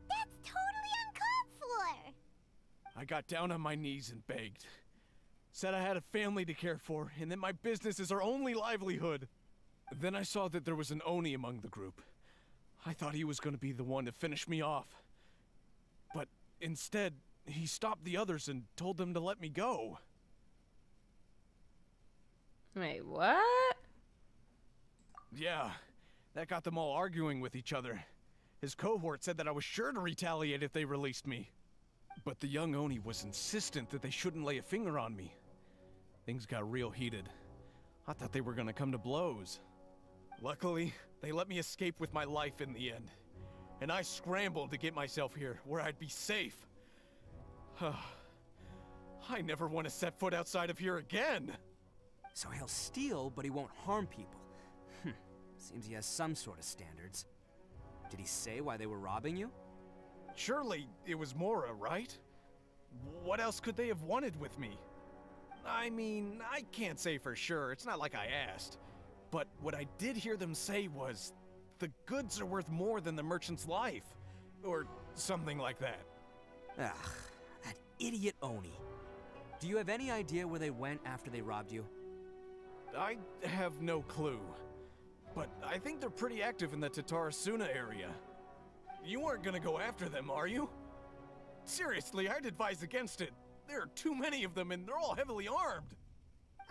That's totally uncalled for! I got down on my knees and begged. Said I had a family to care for and that my business is our only livelihood. Then I saw that there was an Oni among the group. I thought he was going to be the one to finish me off. But instead, he stopped the others and told them to let me go. Wait, what? Yeah, that got them all arguing with each other. His cohort said that I was sure to retaliate if they released me. But the young Oni was insistent that they shouldn't lay a finger on me. Things got real heated. I thought they were gonna come to blows. Luckily, they let me escape with my life in the end. And I scrambled to get myself here, where I'd be safe. I never want to set foot outside of here again! So he'll steal, but he won't harm people. Seems he has some sort of standards. Did he say why they were robbing you? Surely it was Mora, right? What else could they have wanted with me? I mean, I can't say for sure, it's not like I asked. But what I did hear them say was, the goods are worth more than the merchant's life. Or something like that. Ugh, that idiot Oni. Do you have any idea where they went after they robbed you? I have no clue. But I think they're pretty active in the Tatarasuna area. You aren't gonna go after them, are you? Seriously, I'd advise against it. There are too many of them and they're all heavily armed.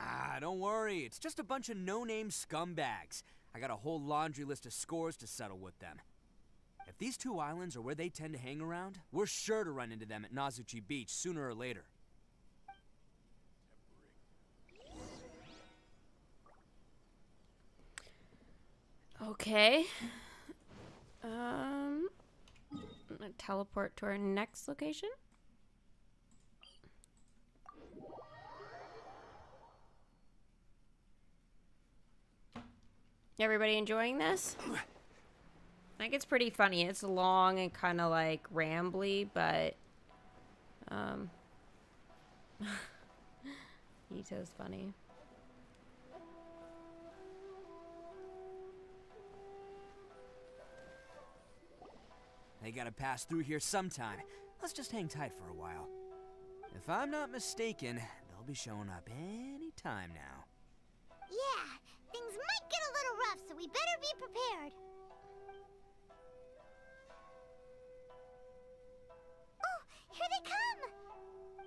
Ah, don't worry. It's just a bunch of no-name scumbags. I got a whole laundry list of scores to settle with them. If these two islands are where they tend to hang around, we're sure to run into them at Nazuchi Beach sooner or later. Okay. I'm gonna teleport to our next location. Everybody enjoying this? I think it's pretty funny. It's long and kind of like rambly, but Itto's funny. They gotta pass through here sometime. Let's just hang tight for a while. If I'm not mistaken, they'll be showing up any time now. Yeah, things might get a little rough, so we better be prepared. Oh, here they come!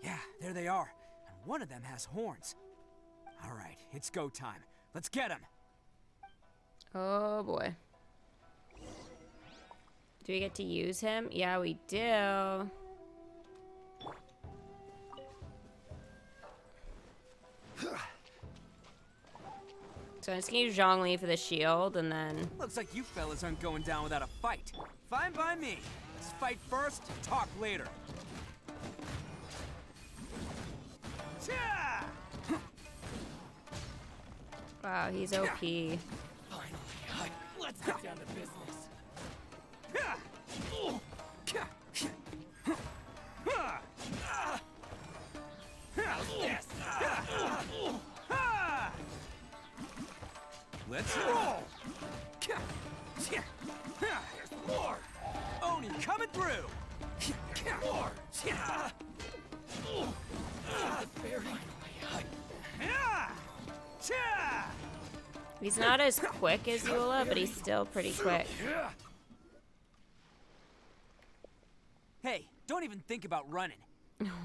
Yeah, there they are. And one of them has horns. All right, it's go time. Let's get him! Oh boy. Do we get to use him? Yeah, we do. So I'm just gonna use Zhongli for the shield, and then... Looks like you fellas aren't going down without a fight. Fine by me. Let's fight first, talk later. Wow, he's OP. Finally, let's get down to business. Let's roll! More! Oni coming through! More! He's not as quick as Eula, but he's still pretty quick. Hey, don't even think about running.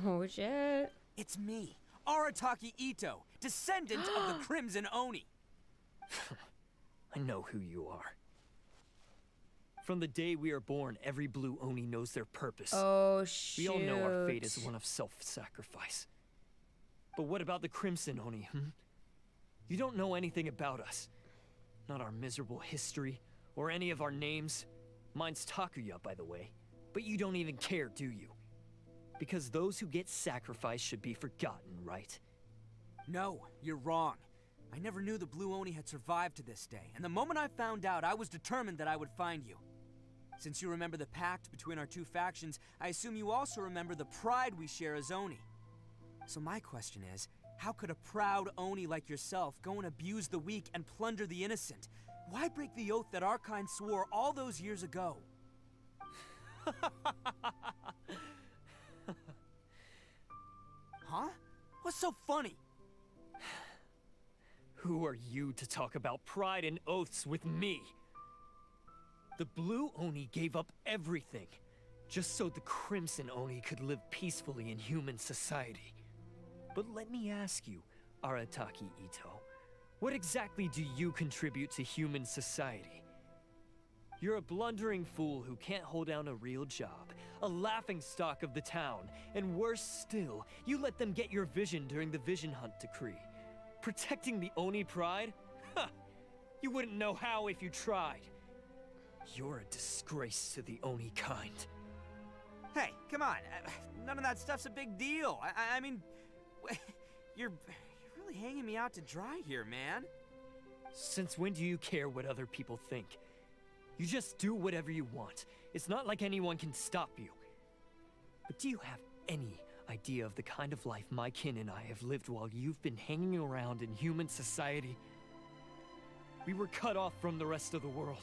Oh shit. It's me, Arataki Itto, descendant of the Crimson Oni. I know who you are. From the day we are born, every blue Oni knows their purpose. Oh shoot. We all know our fate is one of self-sacrifice. But what about the Crimson Oni, You don't know anything about us. Not our miserable history, or any of our names. Mine's Takuya, by the way. But you don't even care, do you? Because those who get sacrificed should be forgotten, right? No, you're wrong. I never knew the Blue Oni had survived to this day, and the moment I found out, I was determined that I would find you. Since you remember the pact between our two factions, I assume you also remember the pride we share as Oni. So my question is, how could a proud Oni like yourself go and abuse the weak and plunder the innocent? Why break the oath that our kind swore all those years ago? Huh? What's so funny? Who are you to talk about pride and oaths with me? The Blue Oni gave up everything, just so the Crimson Oni could live peacefully in human society. But let me ask you, Arataki Itto, what exactly do you contribute to human society? You're a blundering fool who can't hold down a real job, a laughingstock of the town, and worse still, you let them get your vision during the Vision Hunt decree. Protecting the Oni pride? Ha! You wouldn't know how if you tried. You're a disgrace to the Oni kind. Hey, come on. None of that stuff's a big deal. I mean, you're really hanging me out to dry here, man. Since when do you care what other people think? You just do whatever you want. It's not like anyone can stop you. But do you have any idea of the kind of life my kin and I have lived while you've been hanging around in human society? We were cut off from the rest of the world.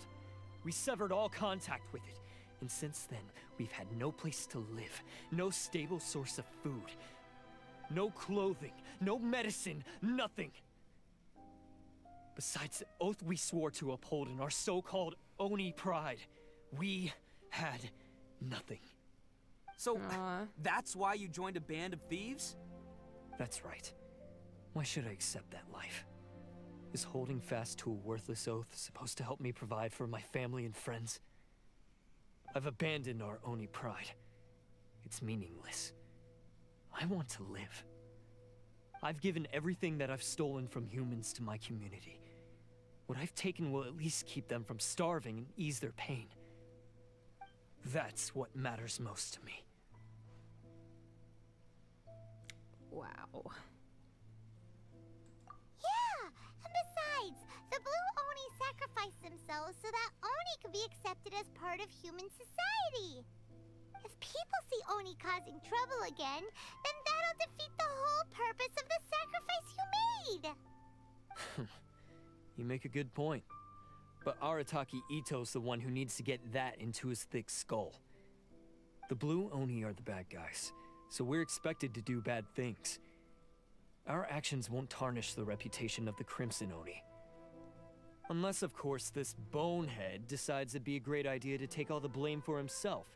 We severed all contact with it. And since then, we've had no place to live, no stable source of food, no clothing, no medicine, nothing. Besides the oath we swore to uphold in our so-called Oni pride, we had nothing. So, that's why you joined a band of thieves? That's right. Why should I accept that life? Is holding fast to a worthless oath supposed to help me provide for my family and friends? I've abandoned our Oni pride. It's meaningless. I want to live. I've given everything that I've stolen from humans to my community. What I've taken will at least keep them from starving and ease their pain. That's what matters most to me. Wow. Yeah, and besides, the Blue Oni sacrificed themselves so that Oni could be accepted as part of human society. If people see Oni causing trouble again, then that'll defeat the whole purpose of the sacrifice you made. You make a good point. But Arataki Itto's the one who needs to get that into his thick skull. The Blue Oni are the bad guys, so we're expected to do bad things. Our actions won't tarnish the reputation of the Crimson Oni. Unless, of course, this bonehead decides it'd be a great idea to take all the blame for himself,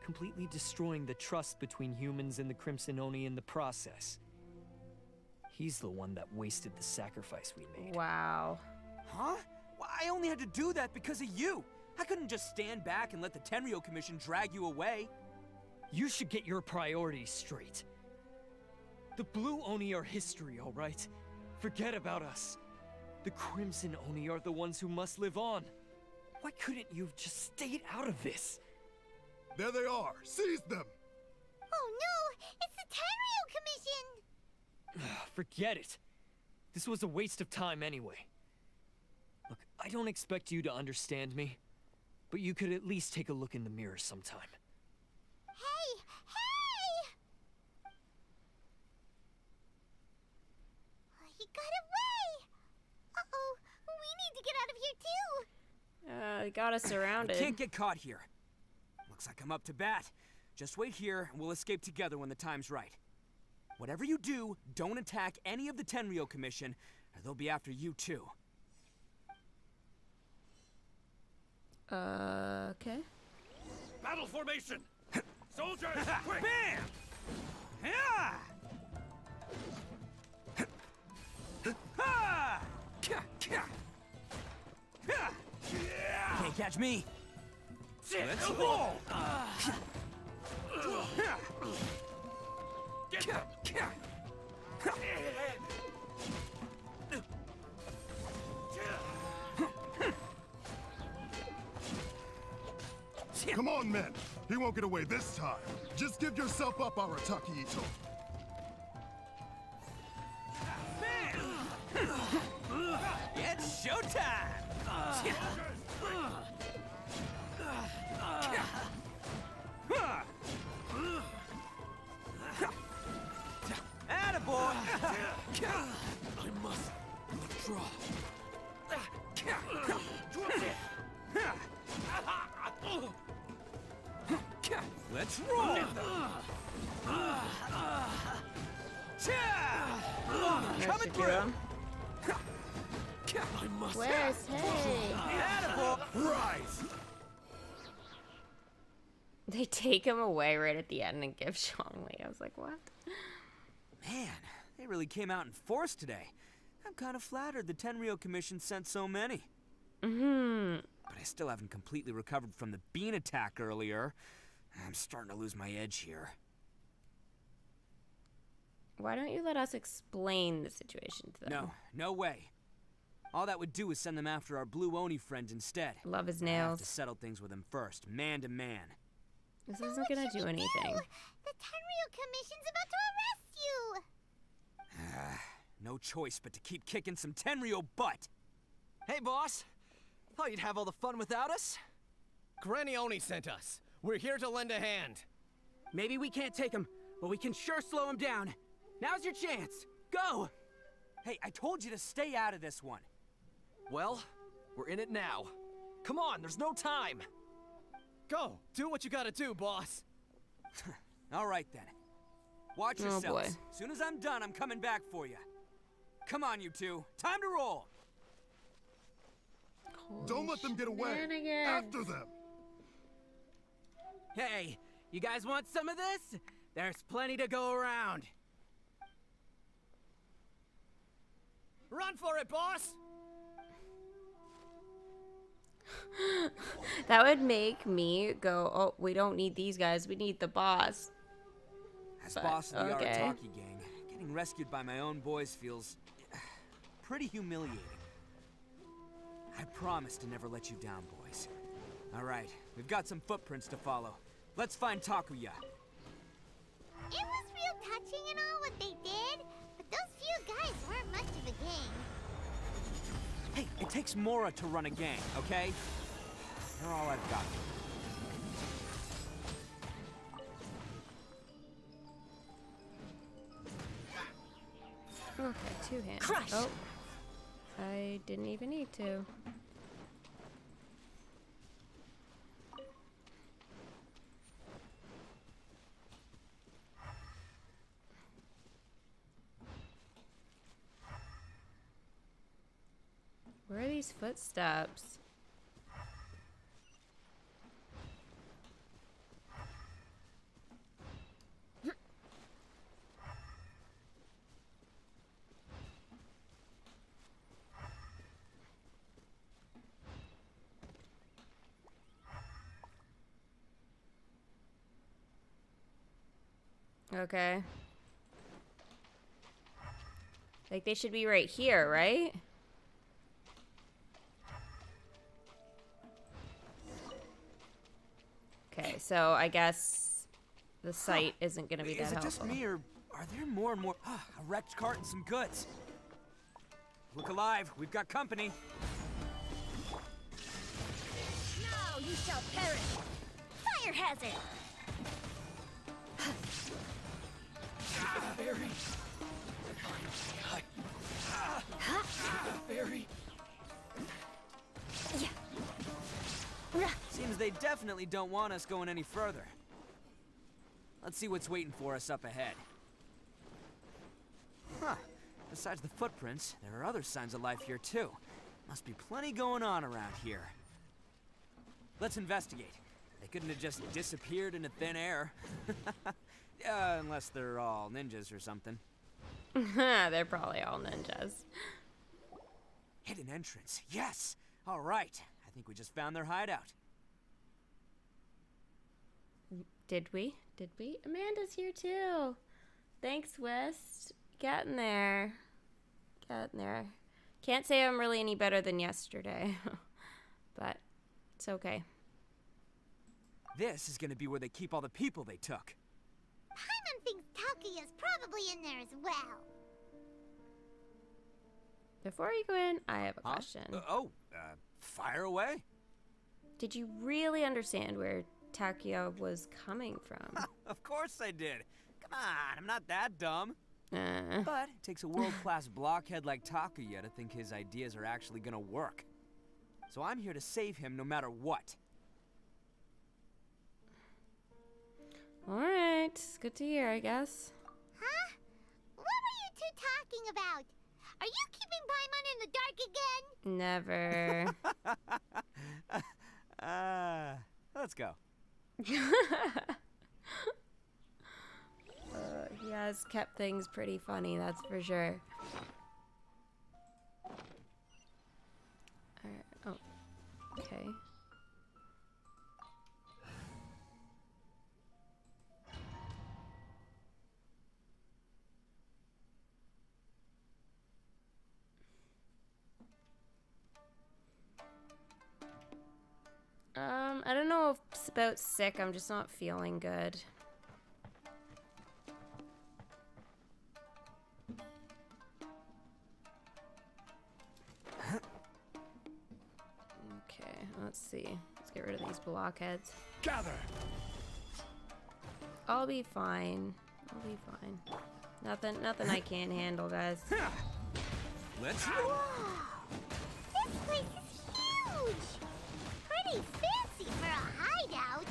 completely destroying the trust between humans and the Crimson Oni in the process. He's the one that wasted the sacrifice we made. Wow. Huh? Well, I only had to do that because of you. I couldn't just stand back and let the Tenryo Commission drag you away. You should get your priorities straight. The Blue Oni are history, all right? Forget about us. The Crimson Oni are the ones who must live on. Why couldn't you have just stayed out of this? There they are! Seize them! Oh no! It's the Tenryo Commission! Forget it. This was a waste of time anyway. Look, I don't expect you to understand me, but you could at least take a look in the mirror sometime. Hey! Hey! He got away! Uh-oh, we need to get out of here too! Got us surrounded. I can't get caught here. Looks like I'm up to bat. Just wait here, and we'll escape together when the time's right. Whatever you do, don't attack any of the Tenryo Commission, or they'll be after you too. Okay. Battle formation! Soldiers, quick! Bam! Yeah! Ha! Can't catch me. Let's roll! Get them! Come on, men. He won't get away this time. Just give yourself up, Arataki Itto. It's showtime! Attaboy! I must withdraw. Let's roll! Coming through! I must. Where's Hey? Attaboy! Rise! They take him away right at the end and give Zhongli. I was like, what? Man, they really came out in force today. I'm kind of flattered the Tenryou Commission sent so many. Mm-hmm. But I still haven't completely recovered from the bean attack earlier. I'm starting to lose my edge here. Why don't you let us explain the situation to them? No, no way. All that would do is send them after our Blue Oni friend instead. Love his I have nails. to settle things with him first, man to man. This isn't gonna do anything. The Tenryou Commission's about to arrest you! No choice but to keep kicking some Tenryou butt. Hey, boss. Thought you'd have all the fun without us? Granny Oni sent us. We're here to lend a hand. Maybe we can't take him, but we can sure slow him down. Now's your chance. Go! Hey, I told you to stay out of this one. Well, we're in it now. Come on, there's no time. Go, do what you gotta do, boss. All right then. Watch Oh, yourselves. boy. As soon as I'm done, I'm coming back for you. Come on, you two. Time to roll. Don't let them get away. Shenanigans. After them. Hey, you guys want some of this? There's plenty to go around. Run for it, boss! That would make me go, oh, we don't need these guys. We need the boss. As But, boss of the okay. Arataki gang, getting rescued by my own boys feels pretty humiliating. I promise to never let you down, boys. All right, we've got some footprints to follow. Let's find Takuya. It was real touching and all what they did, but those few guys weren't much of a gang. Hey, it takes Mora to run a gang, okay? They're all I've got. Okay, two hands. Crush! Oh, I didn't even need to. Where are these footsteps? Okay. Like they should be right here, right? Okay, so I guess the site isn't gonna be that Is it helpful. just me, or are there more and more? A wrecked cart and some goods. Look alive, we've got company. Now you shall perish! Fire hazard! Fairy. Fairy. Seems they definitely don't want us going any further. Let's see what's waiting for us up ahead. Huh. Besides the footprints, there are other signs of life here too. Must be plenty going on around here. Let's investigate. They couldn't have just disappeared into thin air. Unless they're all ninjas or something. They're probably all ninjas. Hidden entrance. Yes! All right. I think we just found their hideout. Did we? Did we? Amanda's here too. Thanks, West. Getting there. Getting there. Can't say I'm really any better than yesterday. But it's okay. This is gonna be where they keep all the people they took. Paimon thinks Takuya's probably in there as well. Before you go in, I have a question. Fire away? Did you really understand where Takuya was coming from? Of course I did. Come on, I'm not that dumb. But it takes a world-class blockhead like Takuya to think his ideas are actually gonna work. So I'm here to save him no matter what. Alright, it's good to hear, I guess. Huh? What were you two talking about? Are you keeping Paimon in the dark again? Never. Let's go. He has kept things pretty funny, that's for sure. Alright, oh, okay. I don't know if it's about sick, I'm just not feeling good. Okay, let's see. Let's get rid of these blockheads. Gather! I'll be fine. I'll be fine. Nothing I can't handle, guys. Let's Wow! This place is huge! Pretty fancy for a hideout.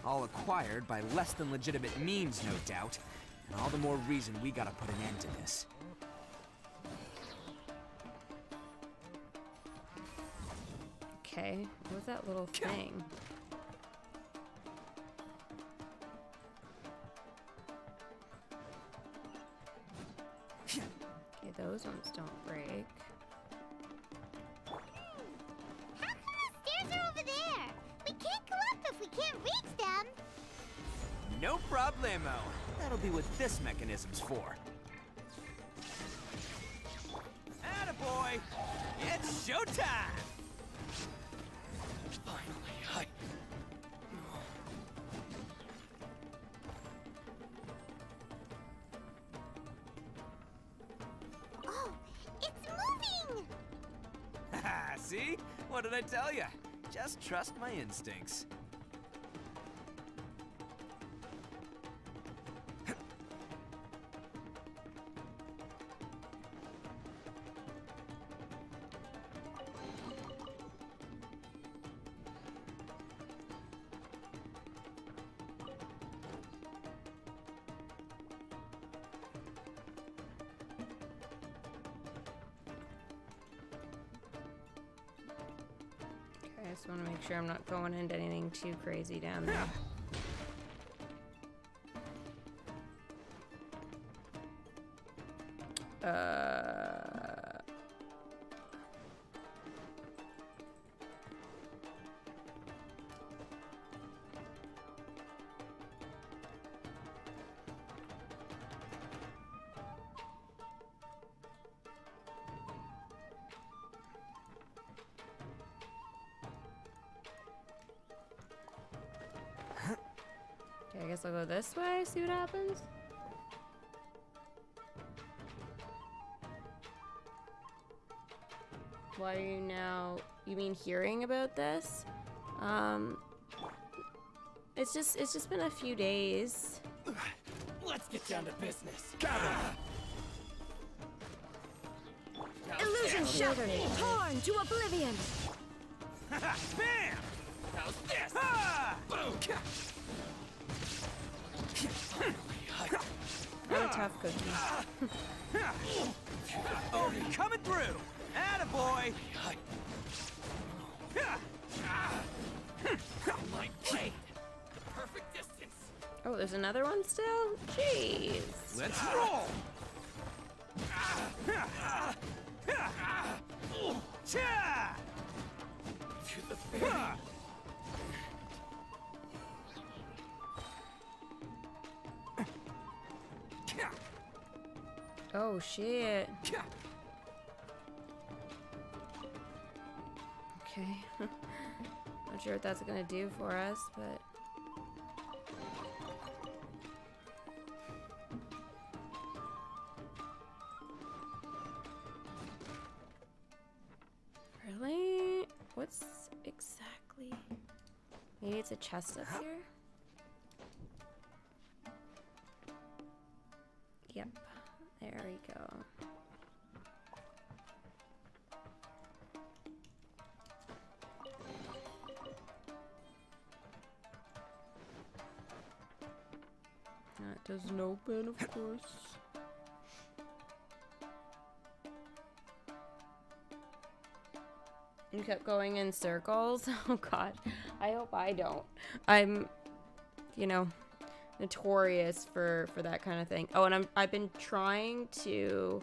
all acquired by less than legitimate means, no doubt. And all the more reason we gotta put an end to this. Okay, what was that little thing? Okay, those ones don't break. How come the stairs are over there? We can't go up if we can't reach them. No problemo. That'll be what this mechanism's for. Attaboy! It's showtime! Finally, Oh, it's moving! Haha, see? What did I tell you? Just trust my instincts. Okay, I just want to make sure I'm not going into anything too crazy down there. Okay, I guess I'll go this way, see what happens. Why are you now, you mean hearing about this? It's just been a few days. Let's get down to business. Illusion shattered, torn to oblivion. Bam! How's this? Ah! Boom! I'm a tough cookie. Oh, coming through! Attaboy! My blade! The perfect distance! Oh, there's another one still? Jeez. Let's roll! To the face! Oh, shit. Okay. Not sure what that's gonna do for us, but... Really? What's exactly... Maybe it's a chest up here? Yep. There we go. That doesn't open, of course. You kept going in circles? Oh god. I hope I don't. I'm, you know, notorious for that kind of thing. Oh, and I've been trying to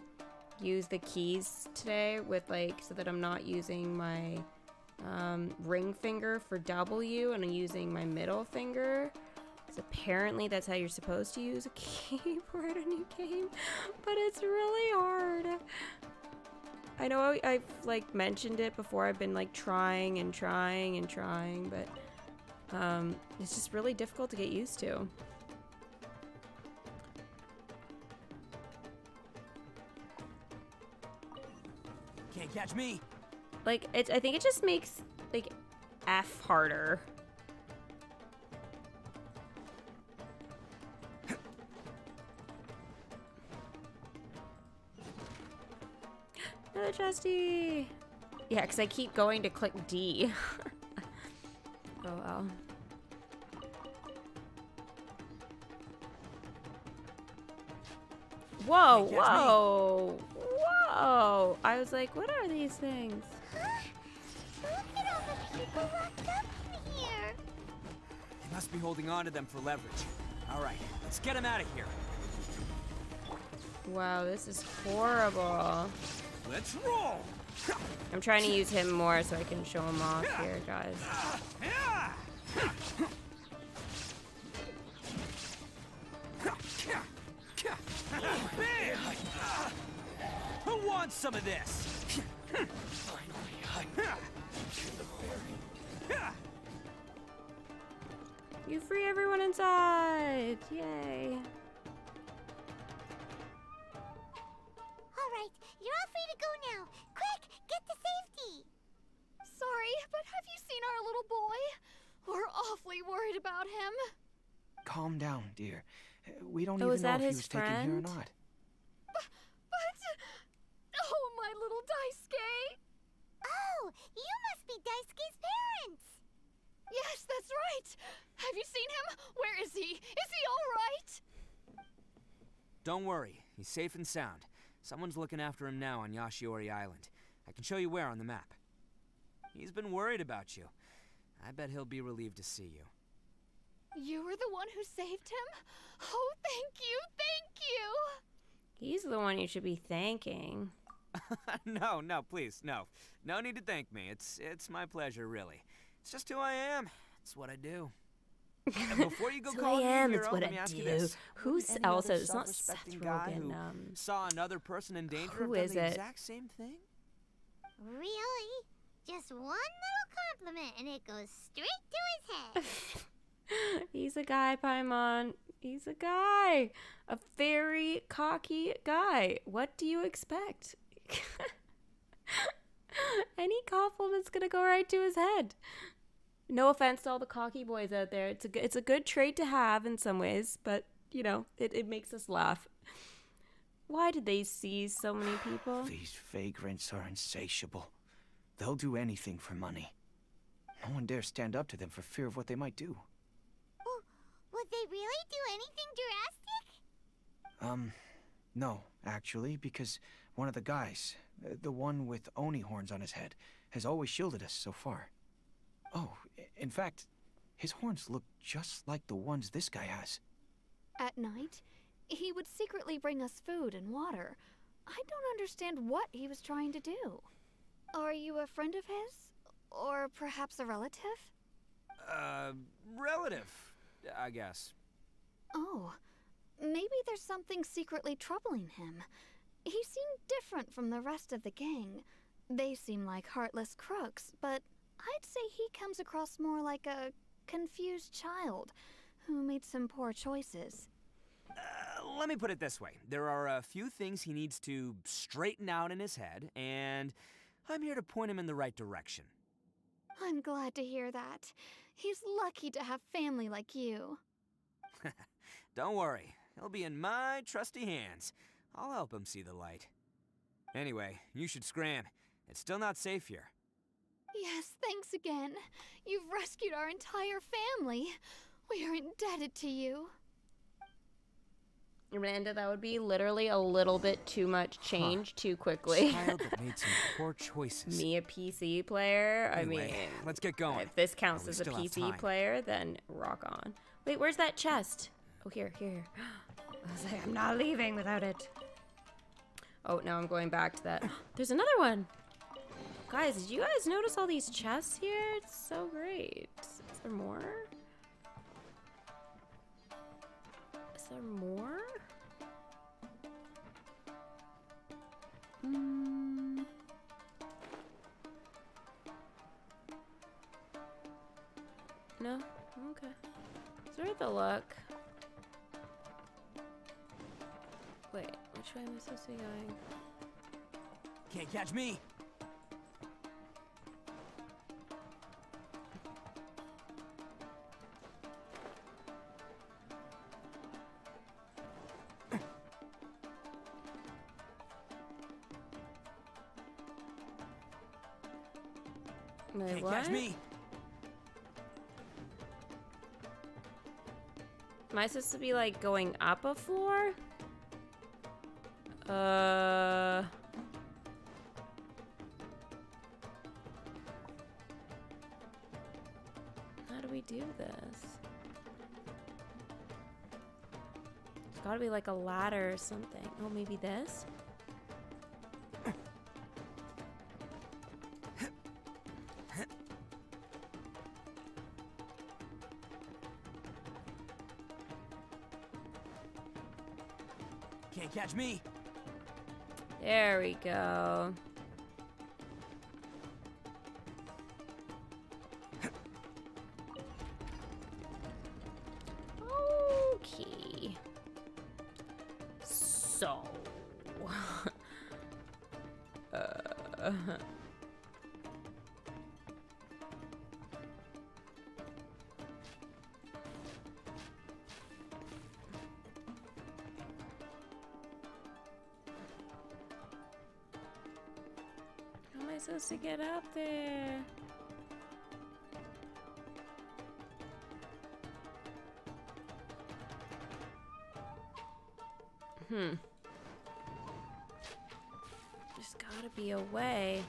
use the keys today with like, so that I'm not using my ring finger for W and I'm using my middle finger. So apparently that's how you're supposed to use a keyboard in a game, but it's really hard. I know I've like mentioned it before. I've been like trying and trying and trying, but it's just really difficult to get used to. Can't catch me. Like I think it just makes like F harder. Another chesty. Yeah, because I keep going to click D. Oh well. Whoa, whoa, whoa! I was like, what are these things? Look at all the people locked up in here. They must be holding on to them for leverage. All right, let's get them out of here. Wow, this is horrible. Let's roll. I'm trying to use him more so I can show him off here, guys. Who wants some of this? You free everyone inside! Yay! Alright, you're all free to go now. Quick, get to safety. Sorry, but have you seen our little boy? We're awfully worried about him. Calm down, dear. We don't Oh, even is know that if he his was taken here or friend? not. But... Oh, my little Daisuke! Oh, you must be Daisuke's parents. Yes, that's right. Have you seen him? Where is he? Is he all right? Don't worry, he's safe and sound. Someone's looking after him now on Yashiori Island. I can show you where on the map. He's been worried about you. I bet he'll be relieved to see you. You were the one who saved him? Oh, thank you, thank you! He's the one you should be thanking. No, please, no. No need to thank me. It's my pleasure, really. It's just who I am. It's what I do. And before you go It's who calling I me a am, hero, it's what let I me ask you do. this. Who's Any else? other It's not Seth self-respecting guy Rogen. who saw another person in danger who have done is the it? exact same thing? Really? Just one little compliment and it goes straight to his head. He's a guy, Paimon. He's a guy. A very cocky guy. What do you expect? Any compliment's gonna go right to his head. No offense to all the cocky boys out there. It's a good trait to have in some ways, but you know, it makes us laugh. Why did they seize so many people? These vagrants are insatiable. They'll do anything for money. No one dares stand up to them for fear of what they might do. Would they really do anything drastic? No, actually, because one of the guys, the one with Oni horns on his head, has always shielded us so far. Oh, in fact, his horns look just like the ones this guy has. At night, he would secretly bring us food and water. I don't understand what he was trying to do. Are you a friend of his? Or perhaps a relative? Relative, I guess. Oh, maybe there's something secretly troubling him. He seemed different from the rest of the gang. They seem like heartless crooks, but I'd say he comes across more like a confused child who made some poor choices. Let me put it this way. There are a few things he needs to straighten out in his head, and I'm here to point him in the right direction. I'm glad to hear that. He's lucky to have family like you. Don't worry. He'll be in my trusty hands. I'll help him see the light. Anyway, you should scram. It's still not safe here. Yes, thanks again. You've rescued our entire family. We are indebted to you. Amanda, that would be literally a little bit too much change too quickly. Child that made some poor choices. Me, a PC player? Anyway, I mean, let's get going. If this counts We as a still have PC time. player, then rock on. Wait, where's that chest? Oh, here. I was like, I'm not leaving without it. Oh, now I'm going back to that. There's another one. Guys, did you guys notice all these chests here? It's so great. Is there more? Is there more? No? Okay. It's worth a look. Wait, which way am I supposed to be going? Can't catch me! Wait, Can't what? catch me! Am I supposed to be like going up a floor? How do we do this? There's gotta be like a ladder or something. Oh, maybe this? Can't catch me! There we go. Okay. So. How am I supposed to get up there? There's gotta be a way.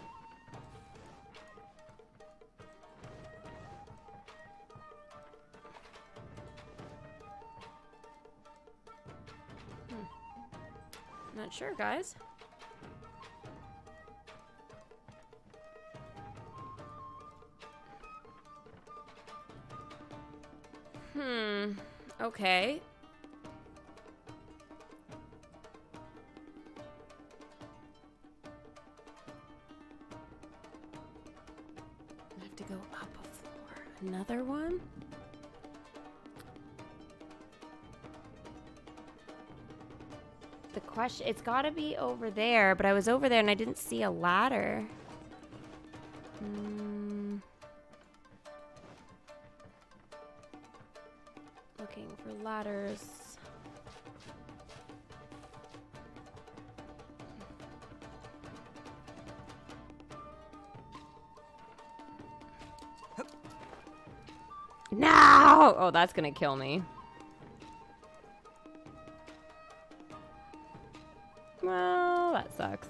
Not sure, guys. Okay. I have to go up a floor. Another one? The question, it's gotta be over there, but I was over there and I didn't see a ladder. Looking for ladders. No! Oh, that's gonna kill me. Well, that sucks.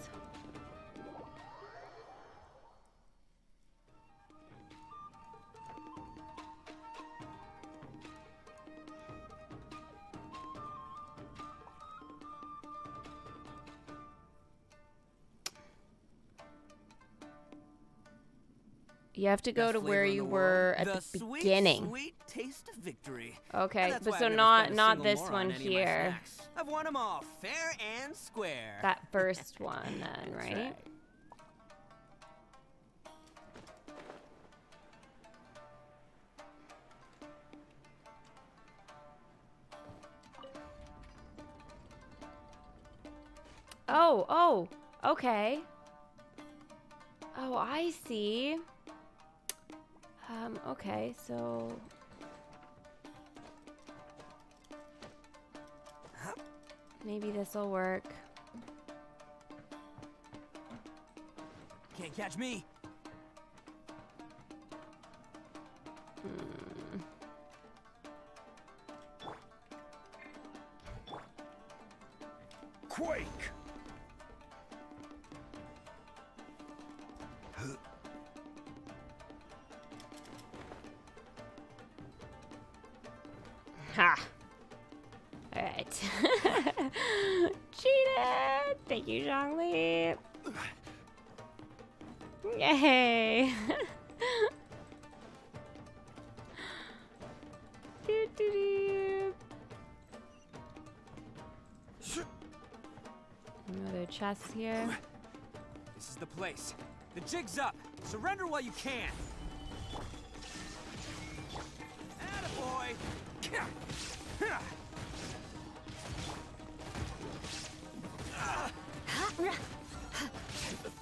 You have to go to where you were at the beginning. Sweet taste of victory. Okay, but so not this one on any of my here. snacks. I've won them all, fair and square. That first one then, That's right? Oh, okay. Oh, I see. Okay, so... maybe this'll work. Can't catch me. Quake! Ha! Alright. Cheated! Thank you, Zhongli. Yay! Do, do, do. Another chest here. This is the place. The jig's up. Surrender while you can. Attaboy!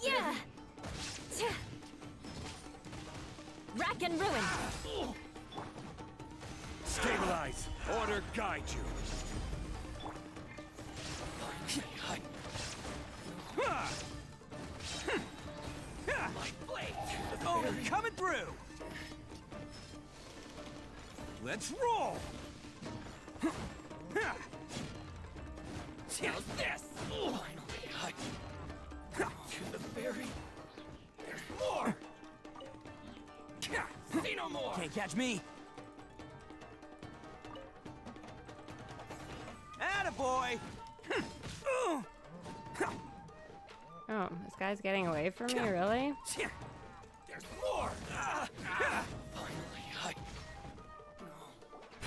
Yeah. Rack and ruin. Stabilize. Order guide you. Oh, coming through. Let's roll. How's this? Finally, to the ferry. There's more. See no more. Can't catch me. Attaboy. Oh, this guy's getting away from me, really? There's more. Finally,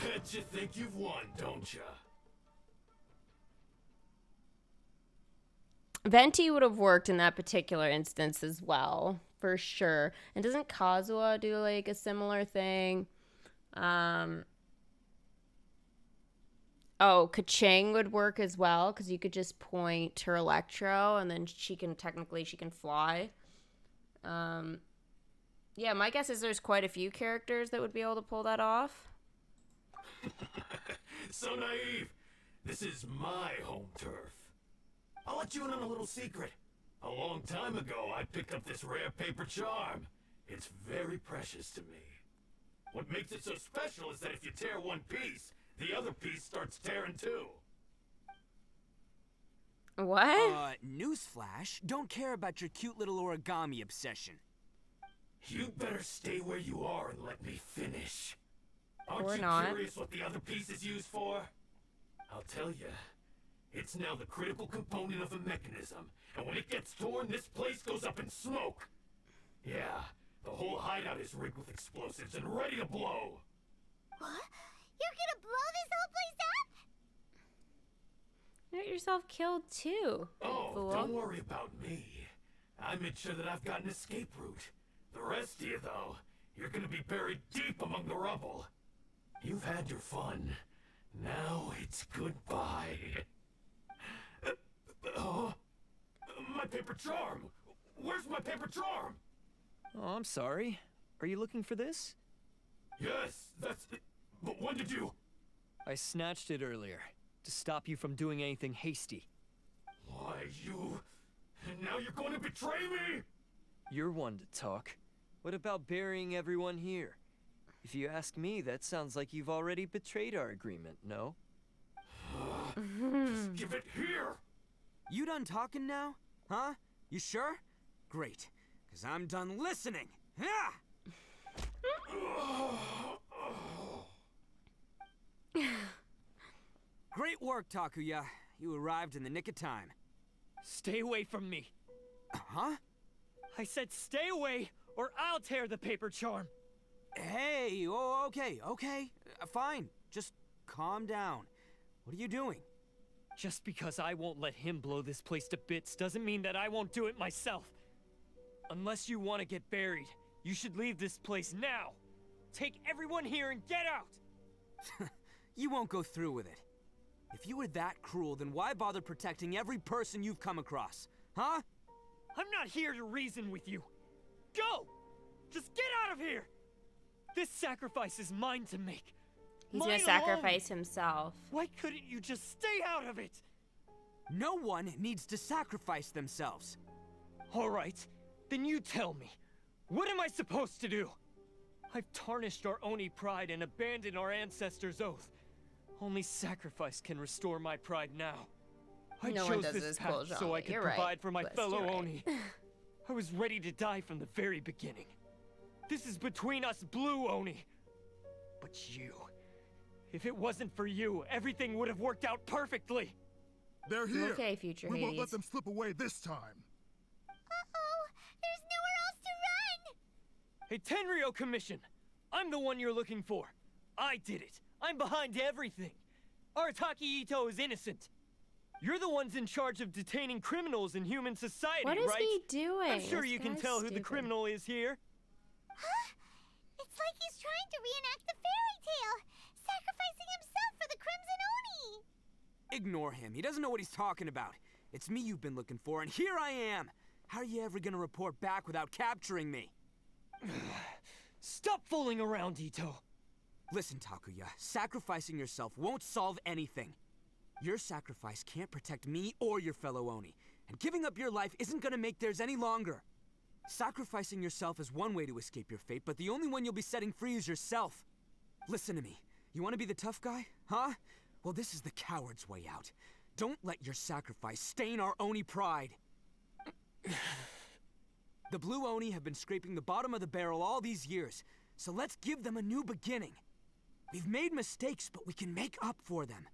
Bet you think you've won, don't ya? Venti would have worked in that particular instance as well, for sure. And doesn't Kazuha do like a similar thing? Oh, Kaching would work as well, because you could just point her Electro and then she can fly. Yeah, my guess is there's quite a few characters that would be able to pull that off. So naive. This is my home turf. I'll let you in on a little secret. A long time ago, I picked up this rare paper charm. It's very precious to me. What makes it so special is that if you tear one piece, the other piece starts tearing too. What? Newsflash, don't care about your cute little origami obsession. You better stay where you are and let me finish. Aren't Or you not. curious what the other piece is used for? I'll tell you. It's now the critical component of a mechanism, and when it gets torn, this place goes up in smoke. Yeah, the whole hideout is rigged with explosives and ready to blow. What? You're gonna blow this whole place up? You got yourself killed too. Oh, fool. don't worry about me. I made sure that I've got an escape route. The rest of you, though, you're gonna be buried deep among the rubble. You've had your fun. Now it's goodbye. My paper charm! Where's my paper charm? Oh, I'm sorry. Are you looking for this? Yes, that's it. But when did you... I snatched it earlier, to stop you from doing anything hasty. Why, you... And now you're going to betray me? You're one to talk. What about burying everyone here? If you ask me, that sounds like you've already betrayed our agreement, no? Just give it here! You done talking now? Huh? You sure? Great, because I'm done listening. Great work, Takuya. You arrived in the nick of time. Stay away from me. Huh? I said stay away, or I'll tear the paper charm. Hey, oh, okay. Fine. Just calm down. What are you doing? Just because I won't let him blow this place to bits doesn't mean that I won't do it myself. Unless you want to get buried, you should leave this place now. Take everyone here and get out! You won't go through with it. If you were that cruel, then why bother protecting every person you've come across? Huh? I'm not here to reason with you. Go! Just get out of here! This sacrifice is mine to make. He's gonna sacrifice himself. Why couldn't you just stay out of it? No one needs to sacrifice themselves. All right, then you tell me. What am I supposed to do? I've tarnished our Oni pride and abandoned our ancestors' oath. Only sacrifice can restore my pride now. I chose this path so I could provide for my fellow Oni. I was ready to die from the very beginning. This is between us Blue Oni. But you... If it wasn't for you, everything would have worked out perfectly. They're here. Okay, future We Hades. won't let them slip away this time. Uh-oh, there's nowhere else to run! Hey, Tenryo Commission! I'm the one you're looking for. I did it. I'm behind everything. Arataki Itto is innocent. You're the ones in charge of detaining criminals in human society, right? What is he doing? I'm sure This you can guy's tell who the stupid. criminal is here. Huh? It's like he's trying to reenact the fairy tale, sacrificing himself for the Crimson Oni! Ignore him. He doesn't know what he's talking about. It's me you've been looking for, and here I am. How are you ever gonna report back without capturing me? Stop fooling around, Itto. Listen, Takuya, sacrificing yourself won't solve anything. Your sacrifice can't protect me or your fellow Oni, and giving up your life isn't gonna make theirs any longer. Sacrificing yourself is one way to escape your fate, but the only one you'll be setting free is yourself. Listen to me. You want to be the tough guy, huh? Well, this is the coward's way out. Don't let your sacrifice stain our Oni pride. The Blue Oni have been scraping the bottom of the barrel all these years, so let's give them a new beginning. We've made mistakes, but we can make up for them.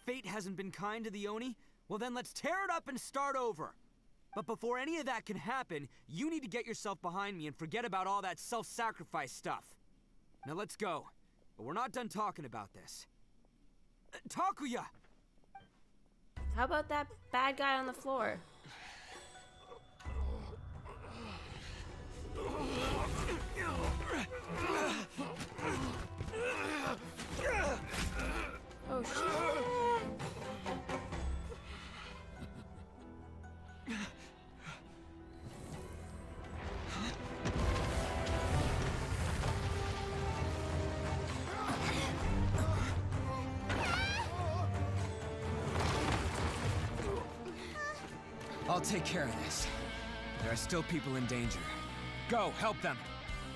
Fate hasn't been kind to the Oni? Well then let's tear it up and start over. But before any of that can happen, you need to get yourself behind me and forget about all that self-sacrifice stuff. Now let's go. But we're not done talking about this. Takuya! How about that bad guy on the floor? Oh shit. I'll take care of this. There are still people in danger. Go, help them.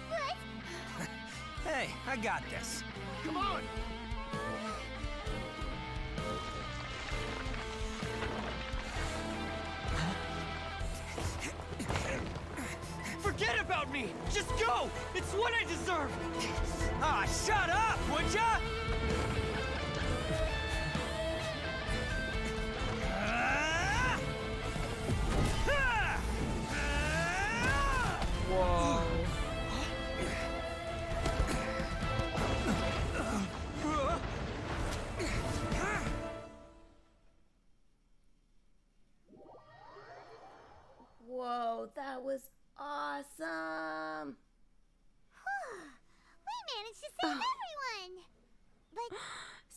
What? Hey, I got this. Come on! Forget about me! Just go! It's what I deserve! Ah, shut up, would ya? Whoa. Whoa, that was awesome. We managed to save everyone! But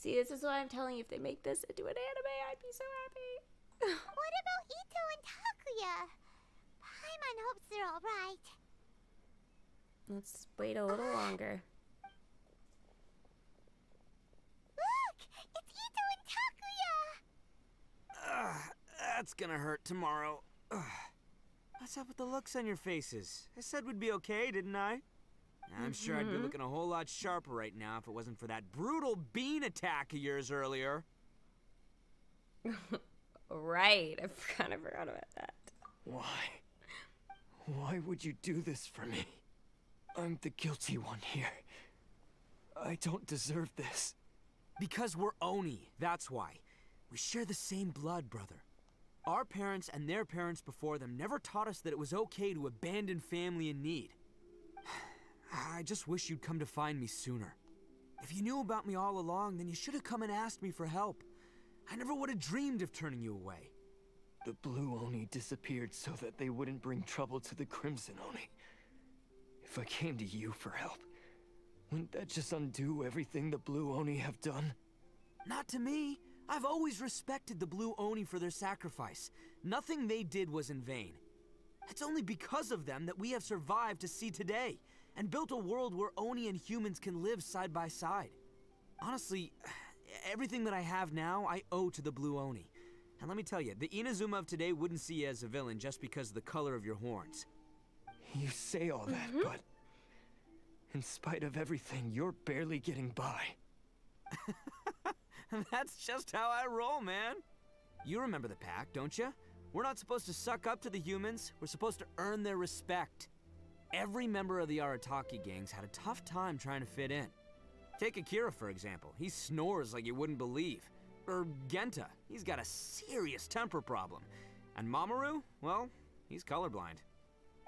See, this is why I'm telling you, if they make this into an anime, I'd be so happy. what about Itto and Takuya? Paimon hopes they're alright. Let's wait a little longer. Look! It's Itto and Takuya! That's gonna hurt tomorrow. What's up with the looks on your faces? I said we'd be okay, didn't I? I'm sure I'd be looking a whole lot sharper right now if it wasn't for that brutal bean attack of yours earlier. Right, I kind of forgot about that. Why? Why would you do this for me? I'm the guilty one here. I don't deserve this. Because we're Oni, that's why. We share the same blood, brother. Our parents and their parents before them never taught us that it was okay to abandon family in need. I just wish you'd come to find me sooner. If you knew about me all along, then you should have come and asked me for help. I never would have dreamed of turning you away. The Blue Oni disappeared so that they wouldn't bring trouble to the Crimson Oni. If I came to you for help, wouldn't that just undo everything the Blue Oni have done? Not to me. I've always respected the Blue Oni for their sacrifice. Nothing they did was in vain. It's only because of them that we have survived to see today, and built a world where Oni and humans can live side by side. Honestly, everything that I have now, I owe to the Blue Oni. And let me tell you, the Inazuma of today wouldn't see you as a villain just because of the color of your horns. You say all that, but in spite of everything, you're barely getting by. That's just how I roll, man. You remember the pact, don't you? We're not supposed to suck up to the humans. We're supposed to earn their respect. Every member of the Arataki gangs had a tough time trying to fit in. Take Akira, for example. He snores like you wouldn't believe. Or Genta. He's got a serious temper problem. And Mamoru, well, he's colorblind.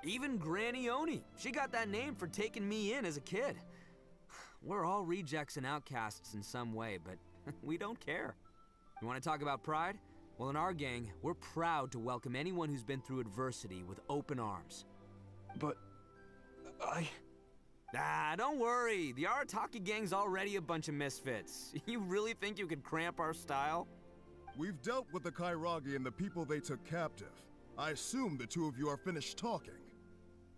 Even Granny Oni. She got that name for taking me in as a kid. We're all rejects and outcasts in some way, but we don't care. You want to talk about pride? Well, in our gang, we're proud to welcome anyone who's been through adversity with open arms. But don't worry. The Arataki gang's already a bunch of misfits. You really think you could cramp our style? We've dealt with the Kairagi and the people they took captive. I assume the two of you are finished talking.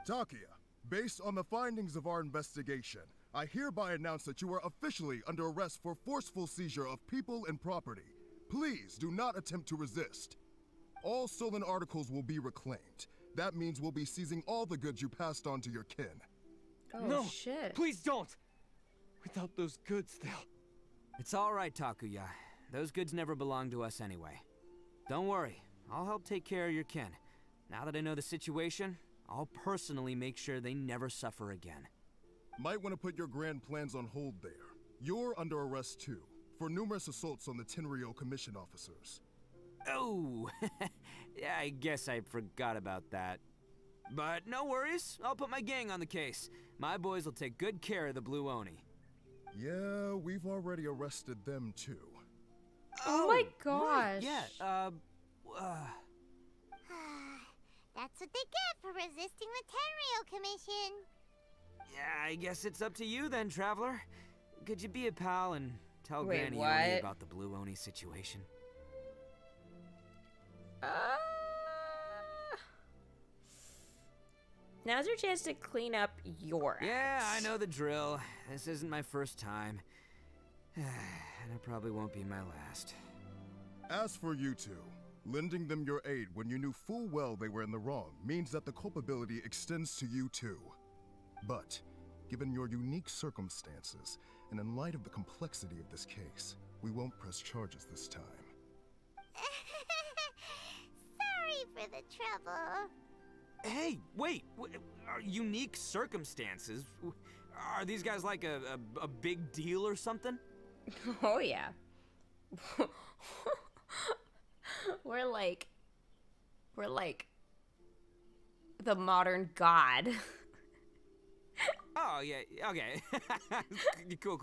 Takia, based on the findings of our investigation, I hereby announce that you are officially under arrest for forceful seizure of people and property. Please do not attempt to resist. All stolen articles will be reclaimed. That means we'll be seizing all the goods you passed on to your kin. Oh, no, shit. Please don't! Without those goods, they'll... It's all right, Takuya. Those goods never belonged to us anyway. Don't worry. I'll help take care of your kin. Now that I know the situation, I'll personally make sure they never suffer again. Might want to put your grand plans on hold there. You're under arrest too, for numerous assaults on the Tenryou Commission officers. Oh, yeah, I guess I forgot about that. But no worries, I'll put my gang on the case. My boys will take good care of the Blue Oni. Yeah, we've already arrested them too. Oh my gosh. Right, yeah, That's what they get for resisting the Tenryou Commission. Yeah, I guess it's up to you then, Traveler. Could you be a pal and tell Wait, Granny what? Oni about the Blue Oni situation? Now's your chance to clean up your act. Yeah, I know the drill. This isn't my first time. And it probably won't be my last. As for you two, lending them your aid when you knew full well they were in the wrong means that the culpability extends to you too. But, given your unique circumstances, and in light of the complexity of this case, we won't press charges this time. Sorry for the trouble. Hey, wait! Are unique circumstances? Are these guys like a big deal or something? Oh, yeah. We're like the modern god. Oh, yeah, okay. Cool.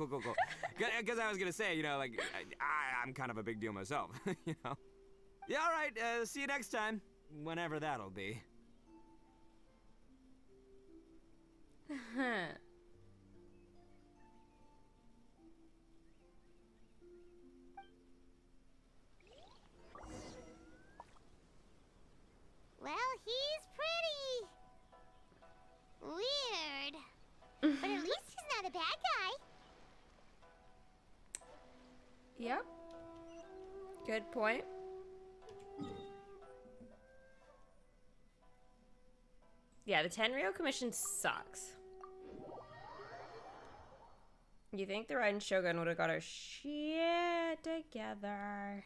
Because I was gonna say, you know, like, I'm kind of a big deal myself, you know? Yeah, all right, see you next time. Whenever that'll be. Well, he's pretty weird. But at least he's not a bad guy. Yep. Good point. Yeah, the Tenryou Commission sucks. You think the Raiden Shogun would have got our shit together?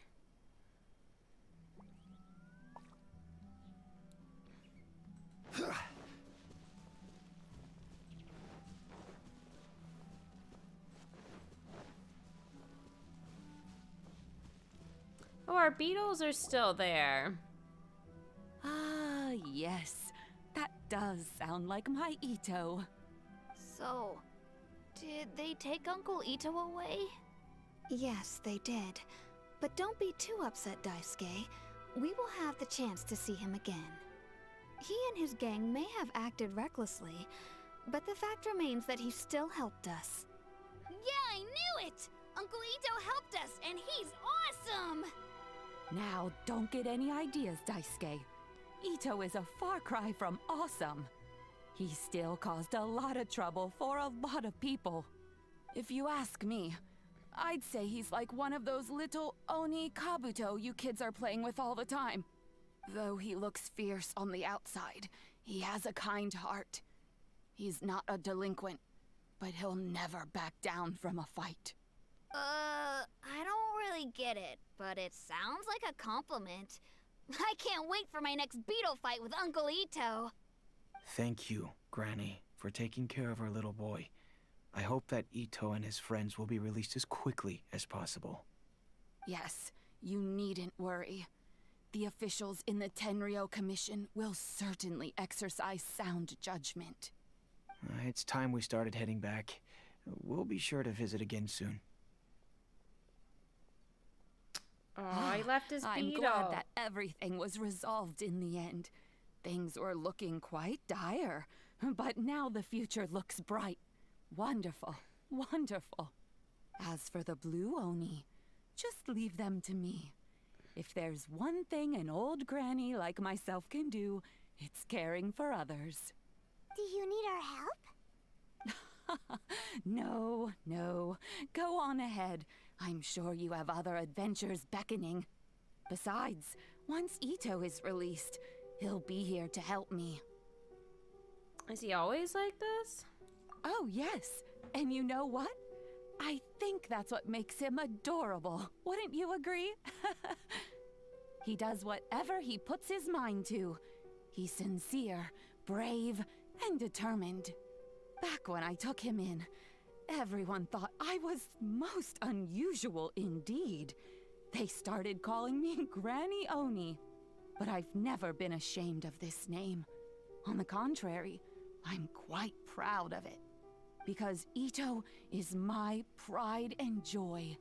Oh, our beetles are still there. Ah, yes. That does sound like my Itto. So, did they take Uncle Itto away? Yes, they did. But don't be too upset, Daisuke. We will have the chance to see him again. He and his gang may have acted recklessly, but the fact remains that he still helped us. Yeah, I knew it! Uncle Itto helped us, and he's awesome! Now, don't get any ideas, Daisuke. Itto is a far cry from awesome. He still caused a lot of trouble for a lot of people. If you ask me, I'd say he's like one of those little Oni Kabuto you kids are playing with all the time. Though he looks fierce on the outside, he has a kind heart. He's not a delinquent, but he'll never back down from a fight. I don't really get it, but it sounds like a compliment. I can't wait for my next beetle fight with Uncle Itto. Thank you, Granny, for taking care of our little boy. I hope that Itto and his friends will be released as quickly as possible. Yes, you needn't worry. The officials in the Tenryo Commission will certainly exercise sound judgment. It's time we started heading back. We'll be sure to visit again soon. Oh, he left his I'm beetle. glad that everything was resolved in the end. Things were looking quite dire, but now the future looks bright. Wonderful, wonderful. As for the Blue Oni, just leave them to me. If there's one thing an old granny like myself can do, it's caring for others. Do you need our help? No, no. Go on ahead. I'm sure you have other adventures beckoning. Besides, once Itto is released, he'll be here to help me. Is he always like this? Oh, yes. And you know what? I think that's what makes him adorable. Wouldn't you agree? He does whatever he puts his mind to. He's sincere, brave, and determined. Back when I took him in, everyone thought I was most unusual indeed. They started calling me Granny Oni. But I've never been ashamed of this name. On the contrary, I'm quite proud of it. Because Itto is my pride and joy.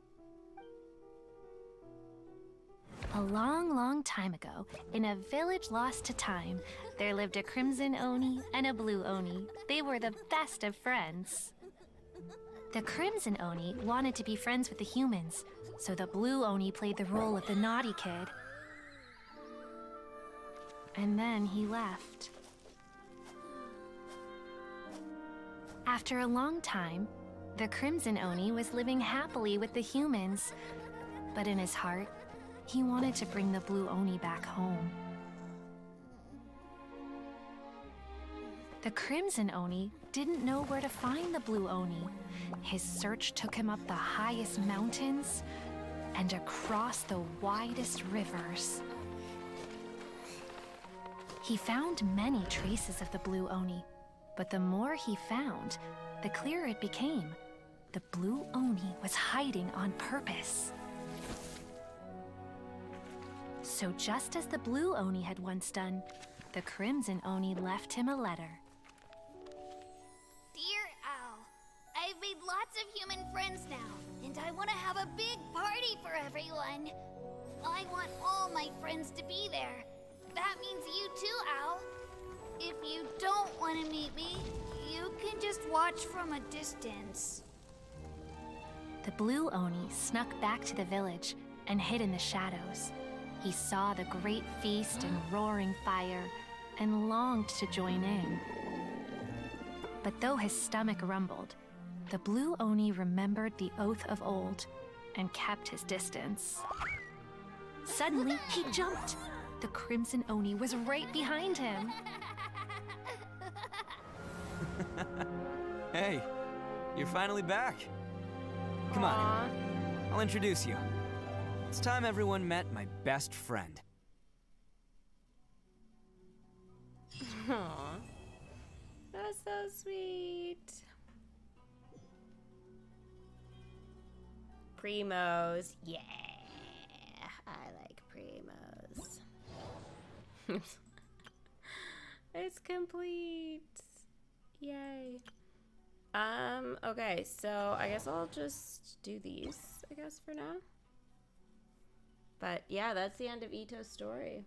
A long, long time ago, in a village lost to time, there lived a crimson Oni and a blue Oni. They were the best of friends. The crimson Oni wanted to be friends with the humans, so the blue Oni played the role of the naughty kid. And then he left. After a long time, the crimson Oni was living happily with the humans, but in his heart, he wanted to bring the blue Oni back home. The crimson Oni didn't know where to find the blue Oni. His search took him up the highest mountains and across the widest rivers. He found many traces of the blue Oni, but the more he found, the clearer it became. The blue Oni was hiding on purpose. So just as the blue Oni had once done, the crimson Oni left him a letter. Dear Owl, I've made lots of human friends now, and I want to have a big party for everyone. I want all my friends to be there. That means you too, Owl. If you don't want to meet me, you can just watch from a distance. The blue Oni snuck back to the village and hid in the shadows. He saw the great feast and roaring fire and longed to join in. But though his stomach rumbled, the blue Oni remembered the oath of old and kept his distance. Suddenly, he jumped. The crimson Oni was right behind him. Hey, you're finally back. Come on, I'll introduce you. It's time everyone met my best friend. Aww. That's so sweet. Primos. Yeah. I like Primos. It's complete. Yay. Okay, so I guess I'll just do these, I guess, for now. But yeah, that's the end of Itto's story.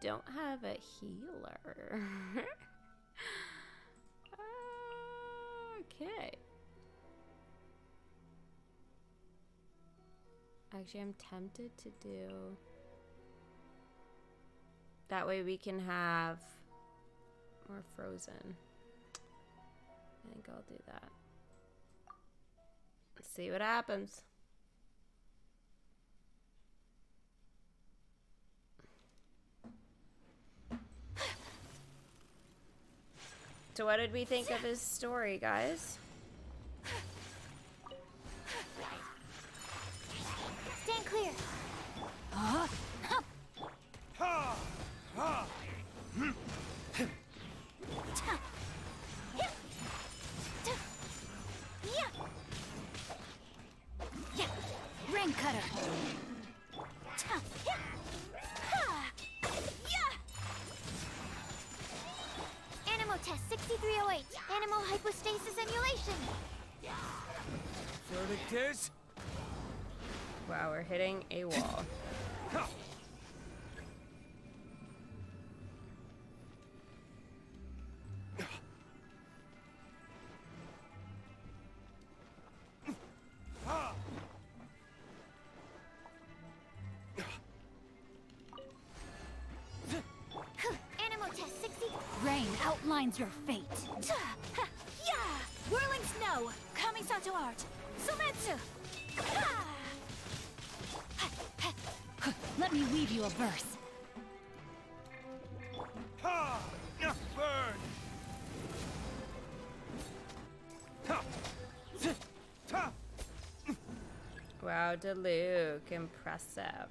don't have a healer. Okay. Actually, I'm tempted to do... That way we can have more frozen. I think I'll do that. Let's see what happens. So what did we think of his story, guys? Stand clear. Ring cutter. Animal test 6308. Animal hypostasis emulation. Verdict is... Wow, we're hitting a wall. Animal test 60. Rain outlines your fate. Whirling snow. Kamisato art. Sumetsu. Let me weave you a verse. Burn! Wow, Diluc, impressive.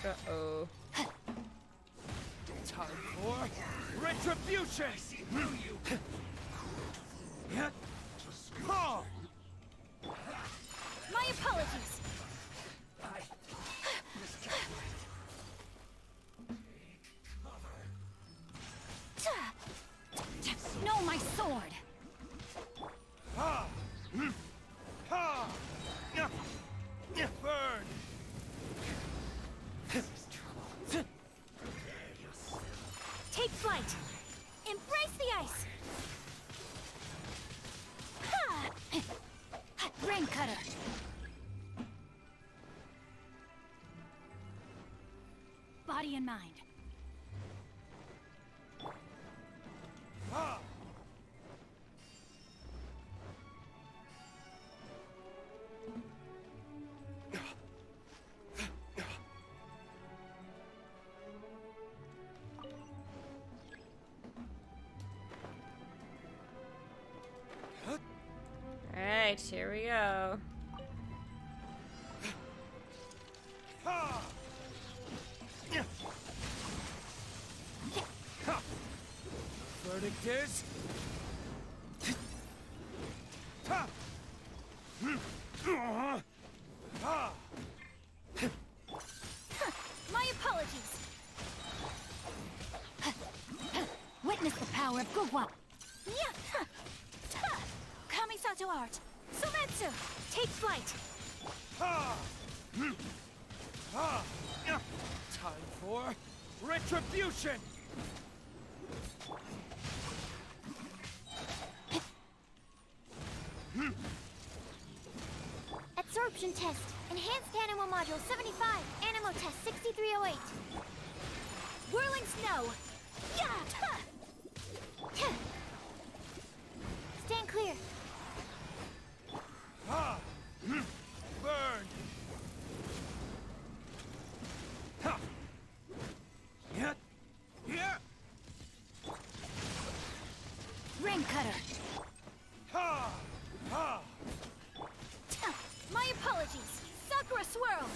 Uh-oh. Time for retribution! My apologies. No, my sword. Burn! Take flight. Embrace the ice. Ring cutter. Body and mind. Alright, here we go. Verdict is... My apologies. Witness the power of Gugwa. Kamisato art. Sumetsu. Take flight. Time for retribution! Absorption test. Enhanced animal module 75. Animal test 6308. Whirling snow. Stand clear. Burn! Ring cutter. My apologies. Sakura swirl.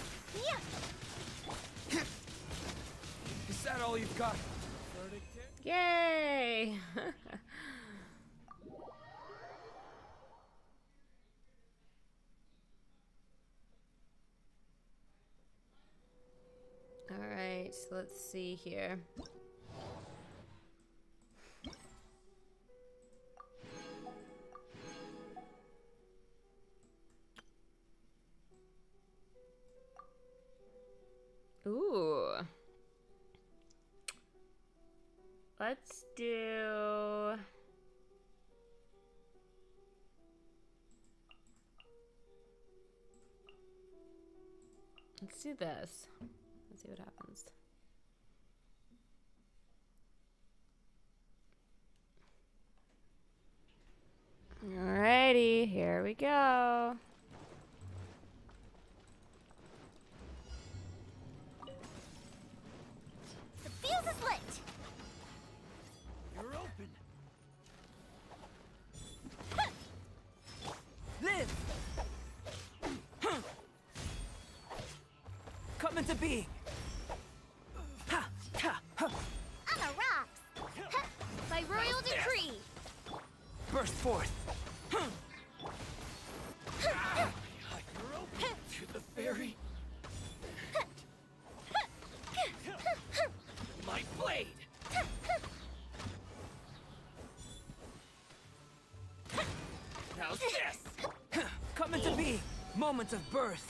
Got it. Yay! Alright, so let's see here. Ooh. Let's do... Let's do this. Let's see what happens. Alrighty, here we go. The fuse is lit. You're open. Live. Come into being. On the rocks. By royal decree. Burst forth. You're open to the fairy. My blade. How's this? Come into being. Moment of birth.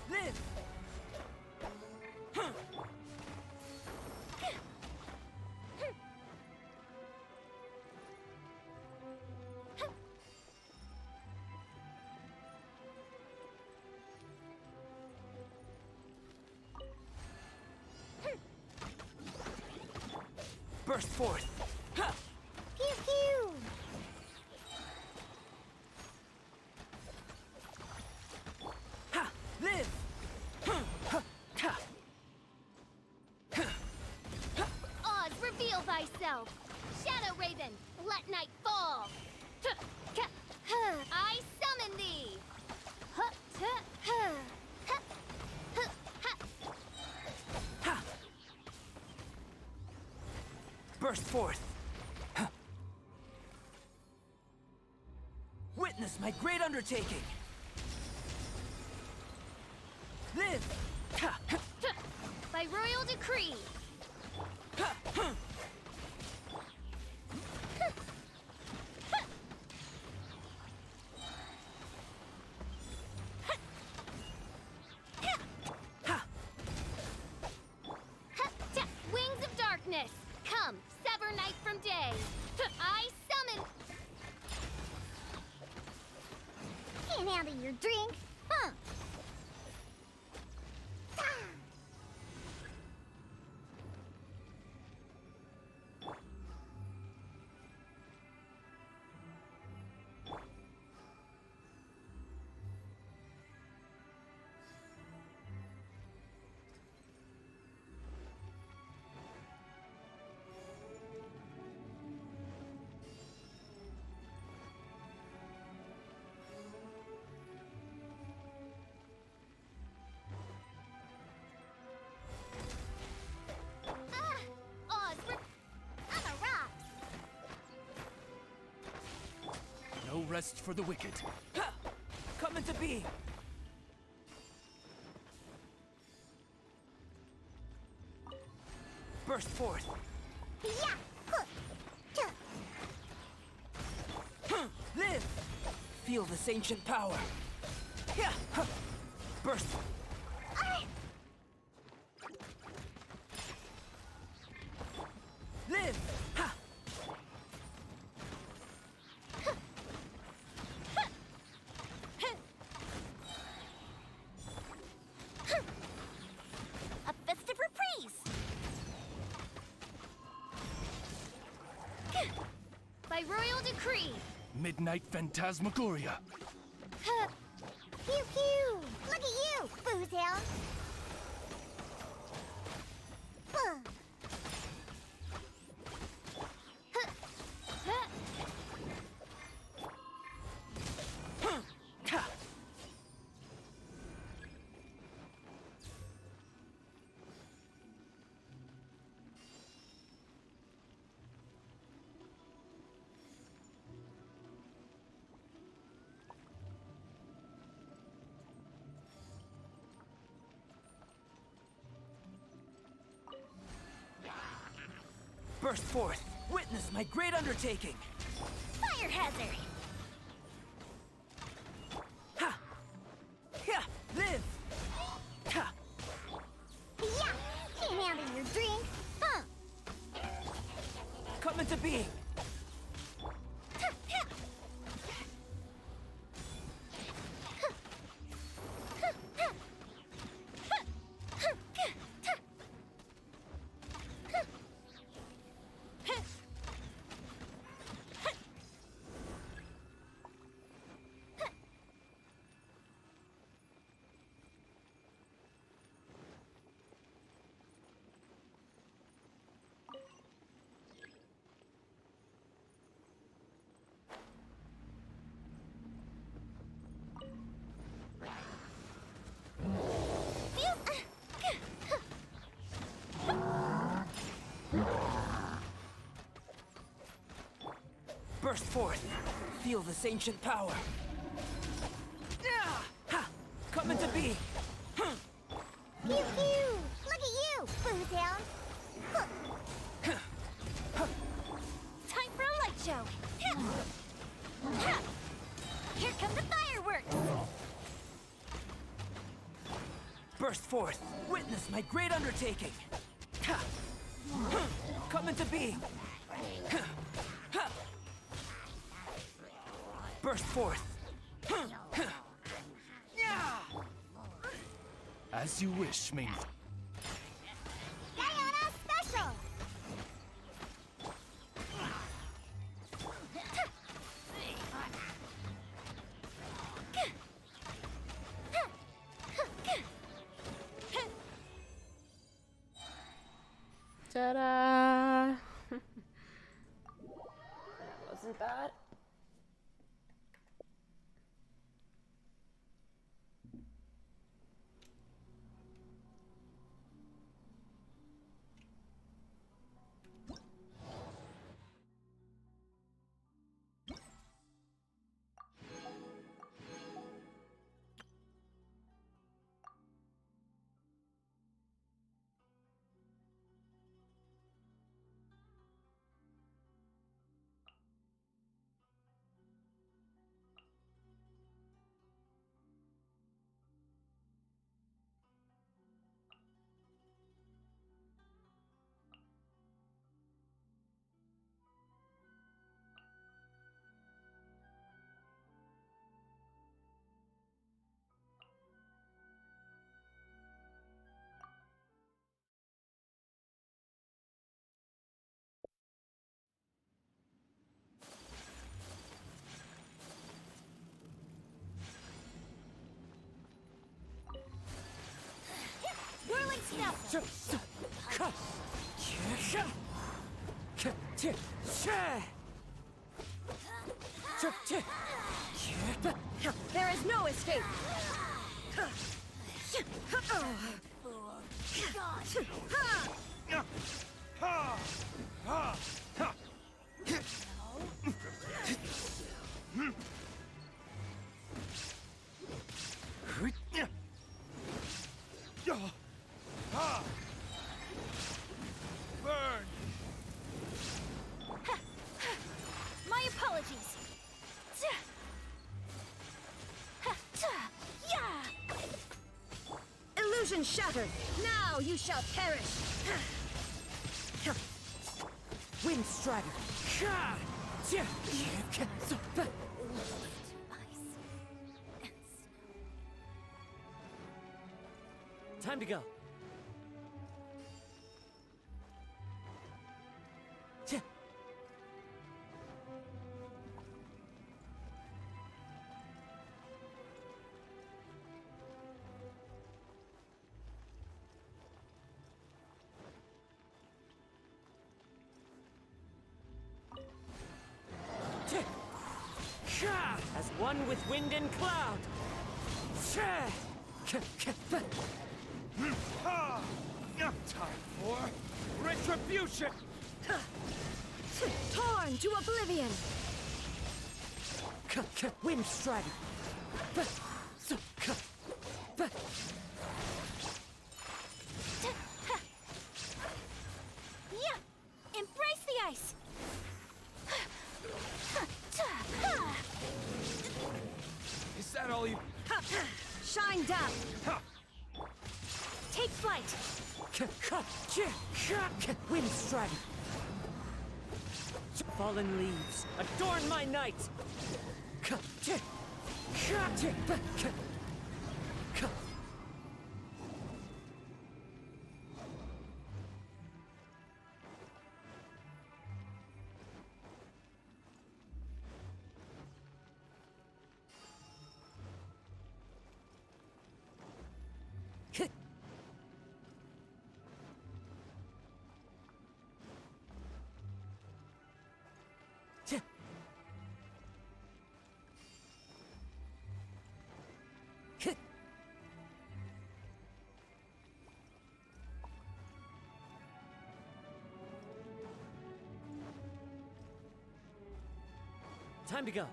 Live. Burst forth. Pew pew. Live. Oz, reveal thyself. Shadow Raven, let night fall. I summon thee. Burst forth. Witness my great undertaking. Live. By royal decree. Wings of darkness, come, sever night from day. I summon. Can't handle your drink, huh? Oz, On the rocks. No rest for the wicked. Come into being. Burst forth. Yeah. Live. Feel this ancient power. Burst. Live. A festive reprise. by royal decree. Midnight Phantasmagoria. Pew pew! Look at you, booze hound! Burst forth! Witness my great undertaking! Fire hazard! Ha! Yeah! Live! Ha! Yeah! Can't handle your drink, huh? Come into being! Burst forth! Feel this ancient power! Ha! Come into being! Pew pew! Look at you, Boomtown! Time for a light show! Here come the fireworks! Burst forth! Witness my great undertaking! Ha! Come into being! Ha! Burst forth! As you wish, main. Diana Special! Ta-da! Wasn't bad. Whirling Snapper! There is no escape! Burn! My apologies! Illusion shattered! Now you shall perish! Wind Strider! Time to go. As one with wind and cloud! Time for retribution! Torn to oblivion! Wind Strider! Yeah! Embrace all you... Shine down! Take flight! Wind strike! Fallen leaves, adorn my night! Time to go.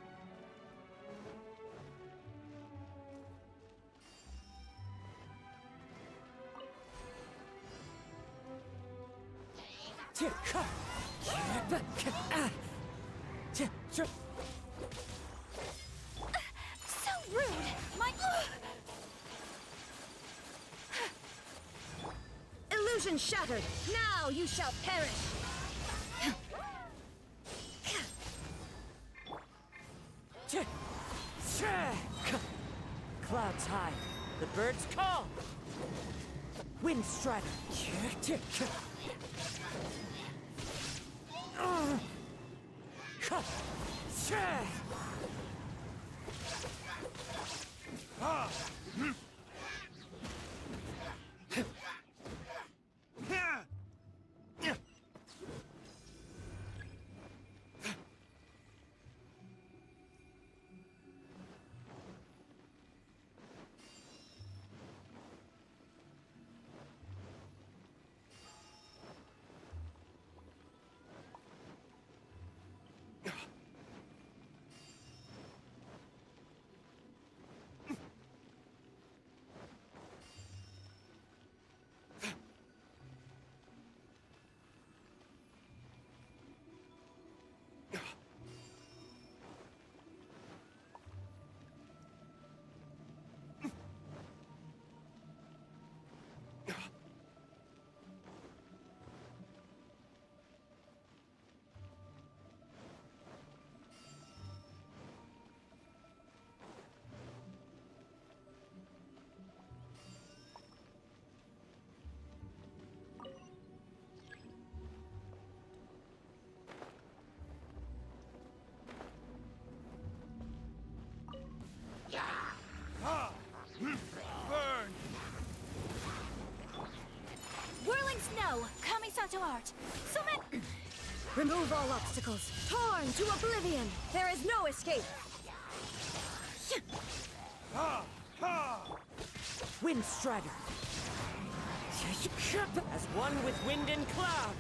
So rude! My... Illusion shattered! Now you shall perish! Clouds high, the birds call. Wind strider. Burn! Whirling snow! Kamisato art! Summon! Remove all obstacles! Torn to oblivion! There is no escape! Wind strider. As one with wind and cloud.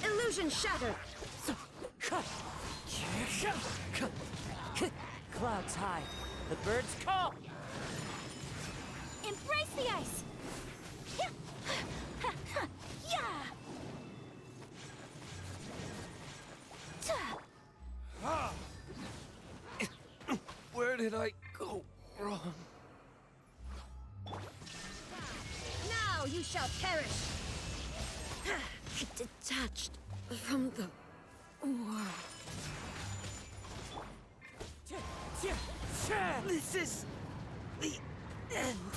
Illusion shattered! Clouds high, the birds call. Embrace the ice! Where did I go wrong? Now you shall perish! Detached from the world. This is the end.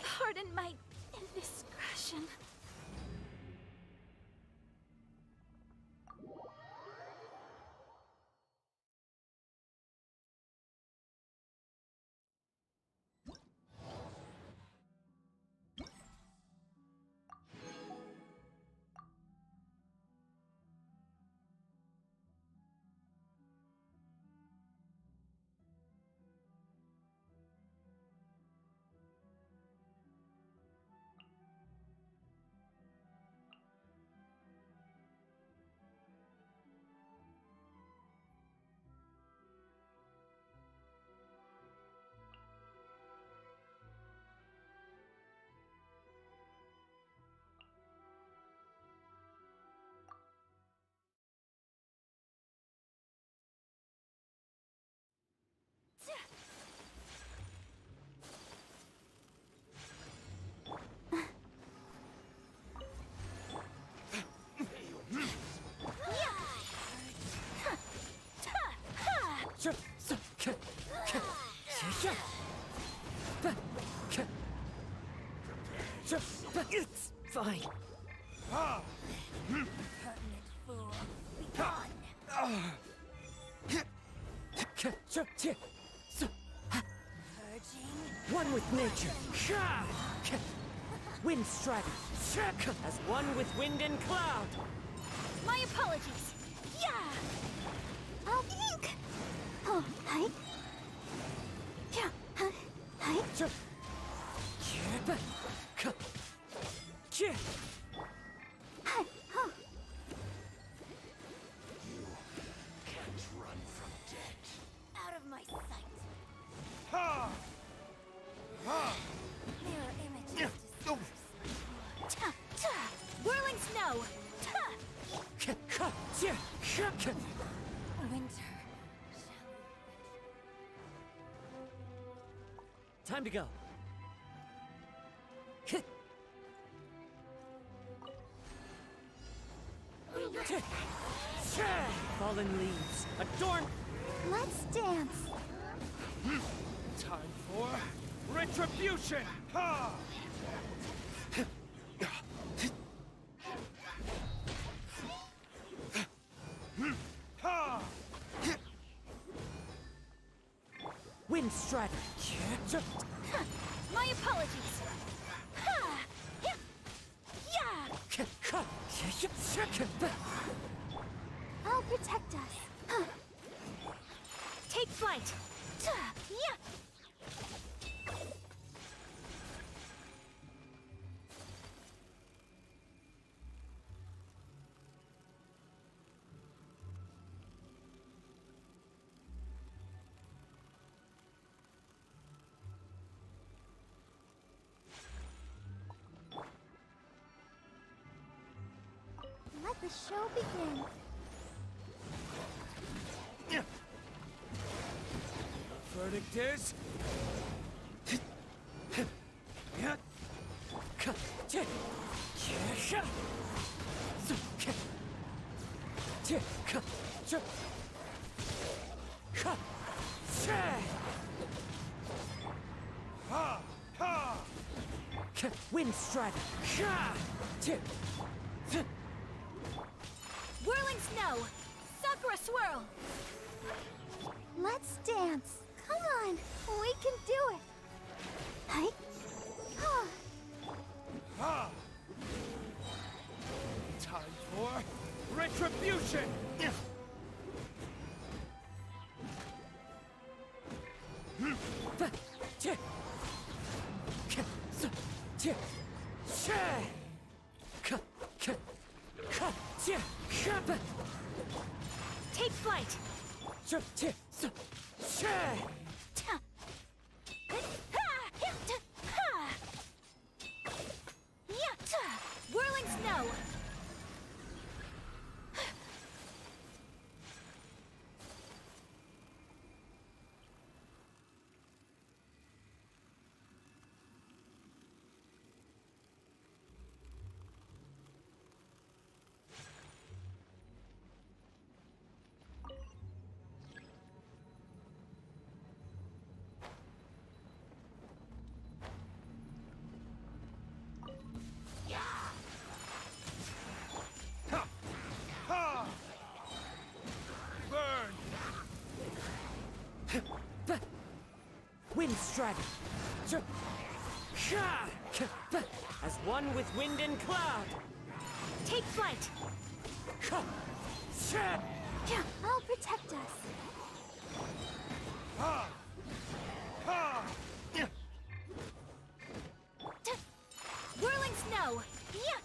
Pardon my indiscretion. Fine. Pertinent fool. Be gone. Purging. One with nature. Wind strider. As one with wind and cloud. My apologies. Yeah. Oh, ink. Oh, hi. Yeah. Hi. Hi. Hi. Oh. Can't run from death. Out of my sight. Ha! Mirror images. Whirling snow. Winter. Time to go. Fallen leaves, adorn. Let's dance. Time for retribution! Ha! Ha! Wind strider. My apologies. Ha! Yeah! I'll protect us. Take flight. Yeah! Let the show begin. Verdict is... Ha! Ha! Wind strider. Whirling snow. Sakura swirl. Let's dance. Come on. We can do it. Hi. Ha! Time for retribution! Take flight. Whirling snow. Wind strider. As one with wind and cloud. Take flight. Yeah, I'll protect us. Ha! Ha! Whirling snow. Yeah.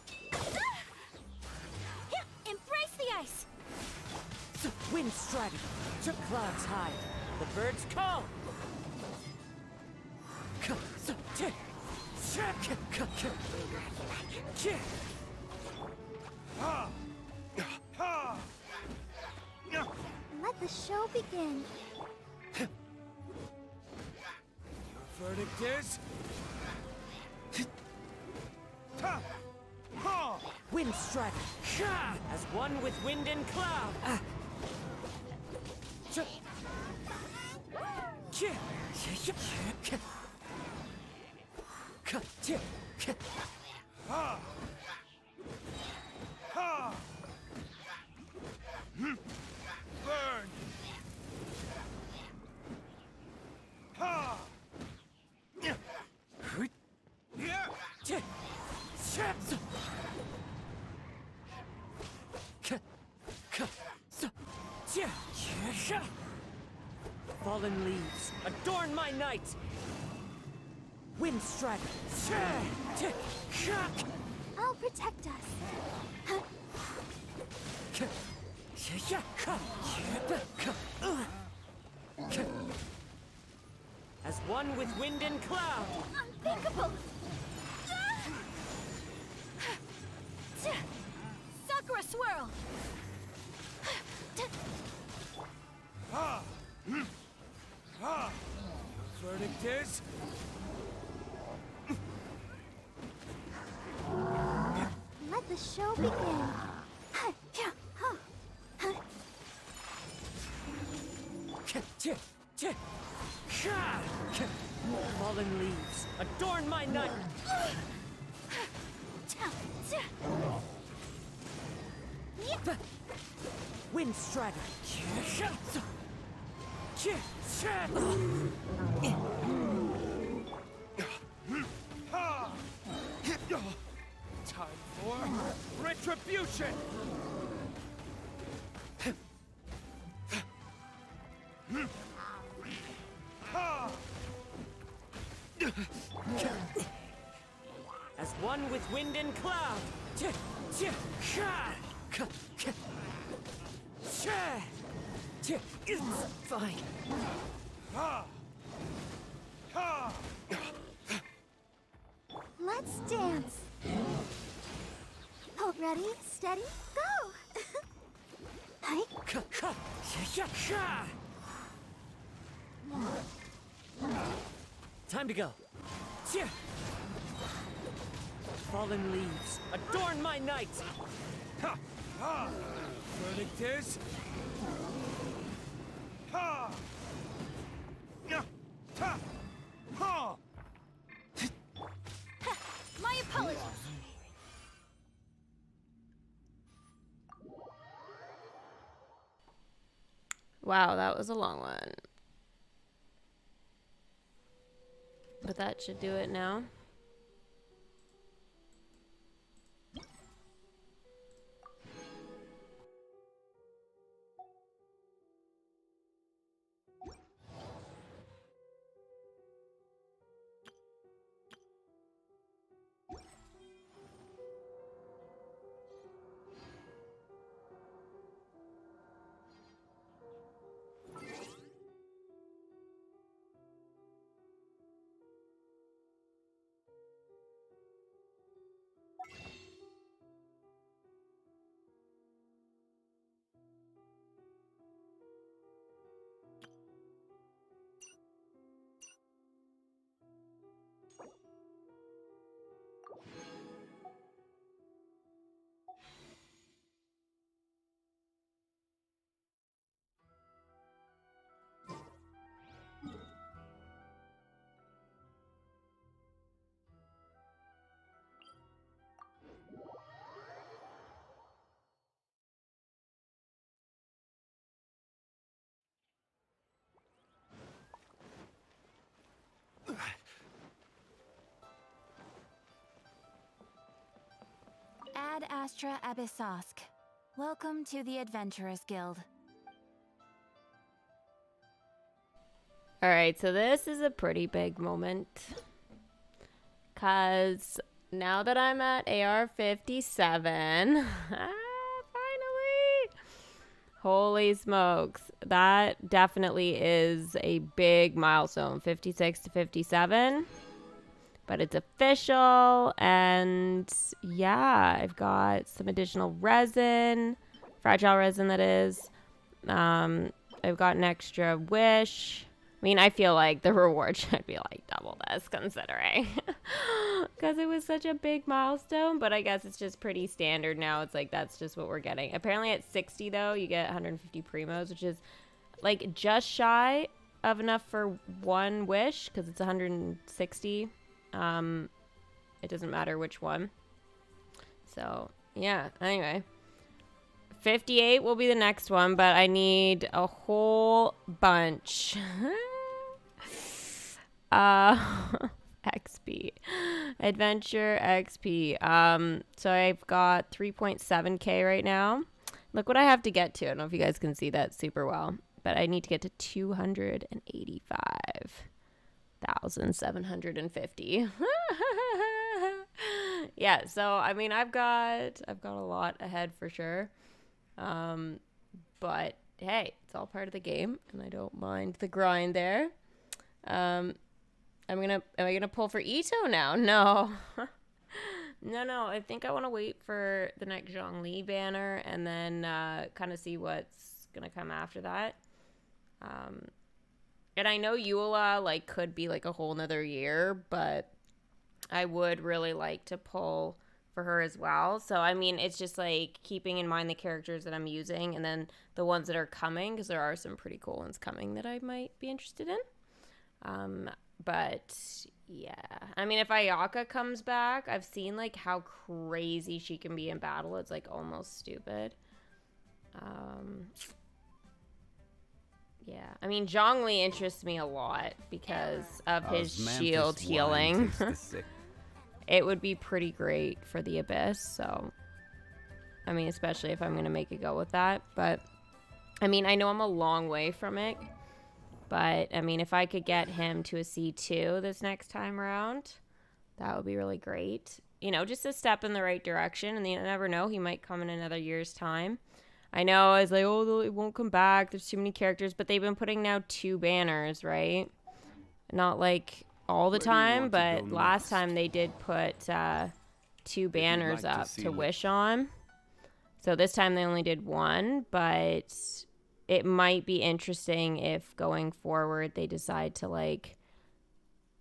Yeah, embrace the ice. Wind strider. Clouds high. The birds call. Ha! Ha! Let the show begin. Verdict is... Ha! Ha! Wind strider. As one with wind and cloud. Ha! adorn my night! Windstrike! I'll protect us. As one with wind and cloud! Unthinkable! Sakura swirl! Verdict is... Let the show begin. Fallen leaves, adorn my night! Wind strider! Time for retribution! As one with wind and cloud! Fine. Let's dance. Hold ready, steady, go! Hi. Time to go. Fallen leaves, adorn my night! Verdict is... My apologies. Wow, that was a long one. But that should do it now. Ad Astra Abyssosk. Welcome to the Adventurers Guild. Alright, so this is a pretty big moment. Because now that I'm at AR 57, finally! Holy smokes. That definitely is a big milestone. 56 to 57. But it's official, and yeah, I've got some additional resin, fragile resin that is. I've got an extra wish. I mean, I feel like the reward should be like double this, considering. Because it was such a big milestone, but I guess it's just pretty standard now. It's like, that's just what we're getting. Apparently at 60, though, you get 150 primos, which is like just shy of enough for one wish, because it's 160. It doesn't matter which one. So, yeah, anyway. 58 will be the next one, but I need a whole bunch. XP. Adventure XP. So I've got 3.7k right now. Look what I have to get to. I don't know if you guys can see that super well. but I need to get to 285,750. Yeah, so I mean, I've got a lot ahead for sure. But hey, it's all part of the game, and I don't mind the grind there. Am I gonna pull for Itto now? No. No, I think I want to wait for the next Zhongli banner and then kind of see what's gonna come after that. And I know Eula like could be like a whole nother year, but I would really like to pull for her as well. So I mean, it's just like keeping in mind the characters that I'm using and then the ones that are coming, because there are some pretty cool ones coming that I might be interested in. But yeah, I mean, if Ayaka comes back, I've seen like how crazy she can be in battle. It's like almost stupid. Yeah, I mean, Zhongli interests me a lot because of his shield healing. It would be pretty great for the Abyss, so I mean, especially if I'm gonna make a go with that. But I mean, I know I'm a long way from it, but I mean, if I could get him to a C2 this next time around, that would be really great. You know, just a step in the right direction, and you never know, he might come in another year's time. I know I was like, oh, it won't come back, there's too many characters, but they've been putting now 2 banners, right? Not like all the time, but last time they did put 2 banners up to wish on. So this time they only did 1, but it might be interesting if going forward they decide to, like,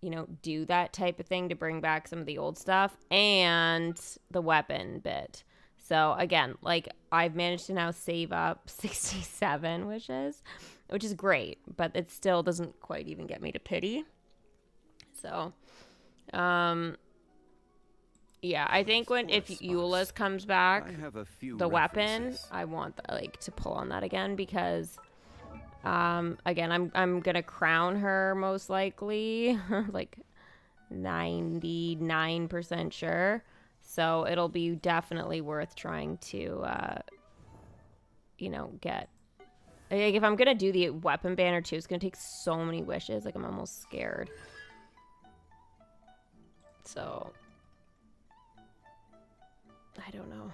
you know, do that type of thing to bring back some of the old stuff and the weapon bit. So again, like, I've managed to now save up 67 wishes, which is great, but it still doesn't quite even get me to pity. So, yeah, I think if Eula's comes back, the weapon, I want like to pull on that again because, again, I'm gonna crown her most likely, like 99% sure. So it'll be definitely worth trying to, you know, get. Like, if I'm gonna do the weapon banner too, it's gonna take so many wishes. Like, I'm almost scared. So I don't know.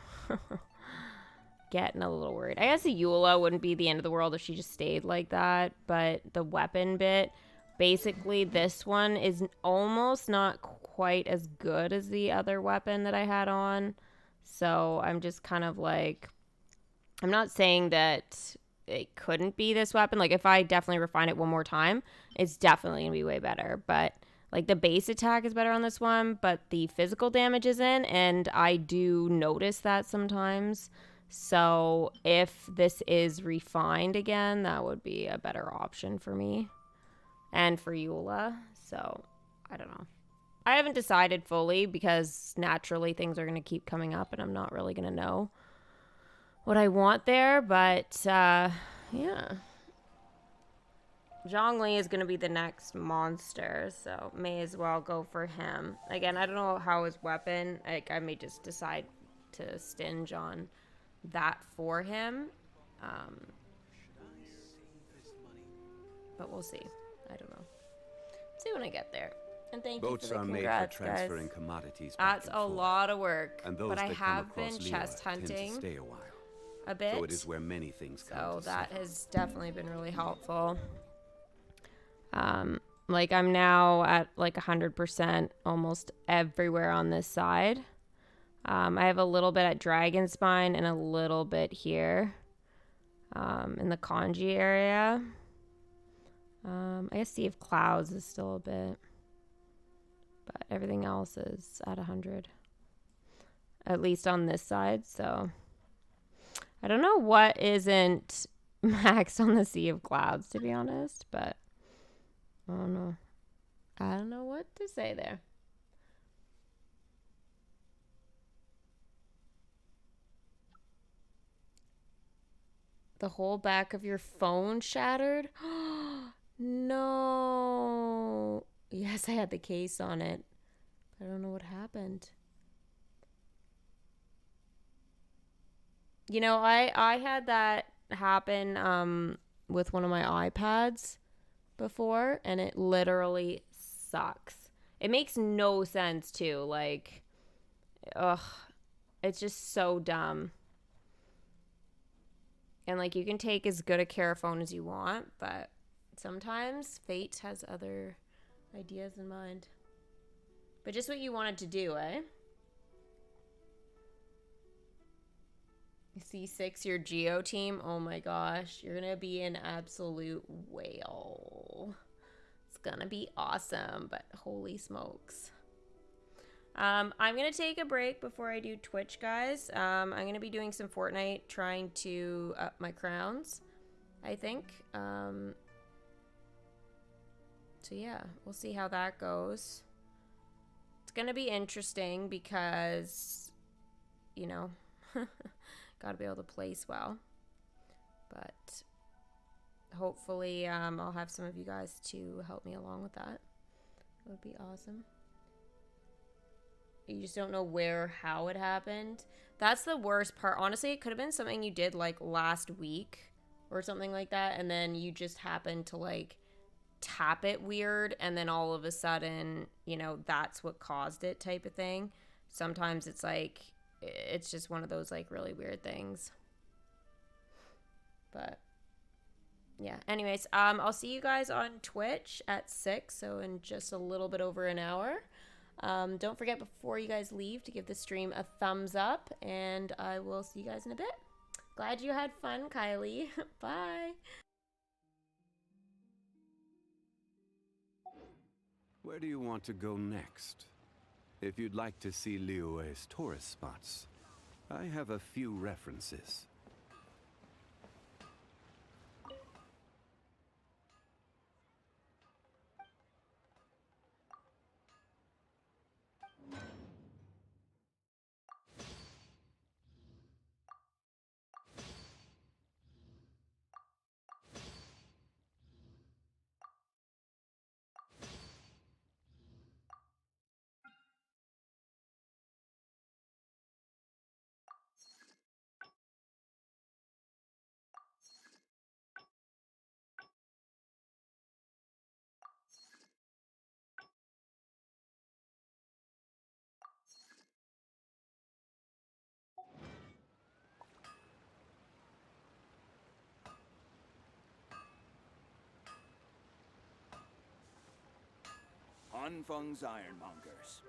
Getting a little worried. I guess the Eula wouldn't be the end of the world if she just stayed like that, but the weapon bit, basically this one is almost not quite as good as the other weapon that I had on. So I'm just kind of like, I'm not saying that it couldn't be this weapon. Like, if I definitely refine it one more time, it's definitely gonna be way better. But like, the base attack is better on this one, but the physical damage isn't, and I do notice that sometimes. So if this is refined again, that would be a better option for me and for Eula. So I don't know. I haven't decided fully because naturally things are going to keep coming up and I'm not really going to know what I want there. But yeah. Zhongli is going to be the next monster, so may as well go for him. Again, I don't know how his weapon, like, I may just decide to stinge on that for him. But we'll see. I don't know. See when I get there. And thank you for the congrats, guys. That's a lot of work, but I have been chest hunting a bit, so it is where many things so that has definitely been really helpful. Like, I'm now at like 100% almost everywhere on this side. I have a little bit at Dragon Spine and a little bit here in the Kanji area. I guess Sea of Clouds is still a bit, but everything else is at 100, at least on this side. So I don't know what isn't maxed on the Sea of Clouds, to be honest, but I don't know. I don't know what to say there. The whole back of your phone shattered? No. Yes, I had the case on it. I don't know what happened. You know, I had that happen with one of my iPads before, and it literally sucks. It makes no sense too. Like, ugh, it's just so dumb. And like, you can take as good a care phone as you want, but sometimes fate has other ideas in mind. But just what you wanted to do, eh? C6, your Geo team. Oh my gosh, you're gonna be an absolute whale. It's gonna be awesome, but holy smokes. I'm gonna take a break before I do Twitch, guys. I'm gonna be doing some Fortnite, trying to up my crowns, I think. So yeah, we'll see how that goes. It's gonna be interesting because, you know, gotta be able to place well. But hopefully I'll have some of you guys to help me along with that. It would be awesome. You just don't know where or how it happened. That's the worst part. Honestly, it could have been something you did like last week or something like that, and then you just happened to like tap it weird, and then all of a sudden, you know, that's what caused it type of thing. Sometimes it's like, it's just one of those like really weird things. But yeah, anyways, I'll see you guys on Twitch at 6, so in just a little bit over an hour. Don't forget before you guys leave to give the stream a thumbs up, and I will see you guys in a bit. Glad you had fun, Kylie. Bye. Where do you want to go next? If you'd like to see Liyue's tourist spots, I have a few references. Hanfeng's Ironmongers.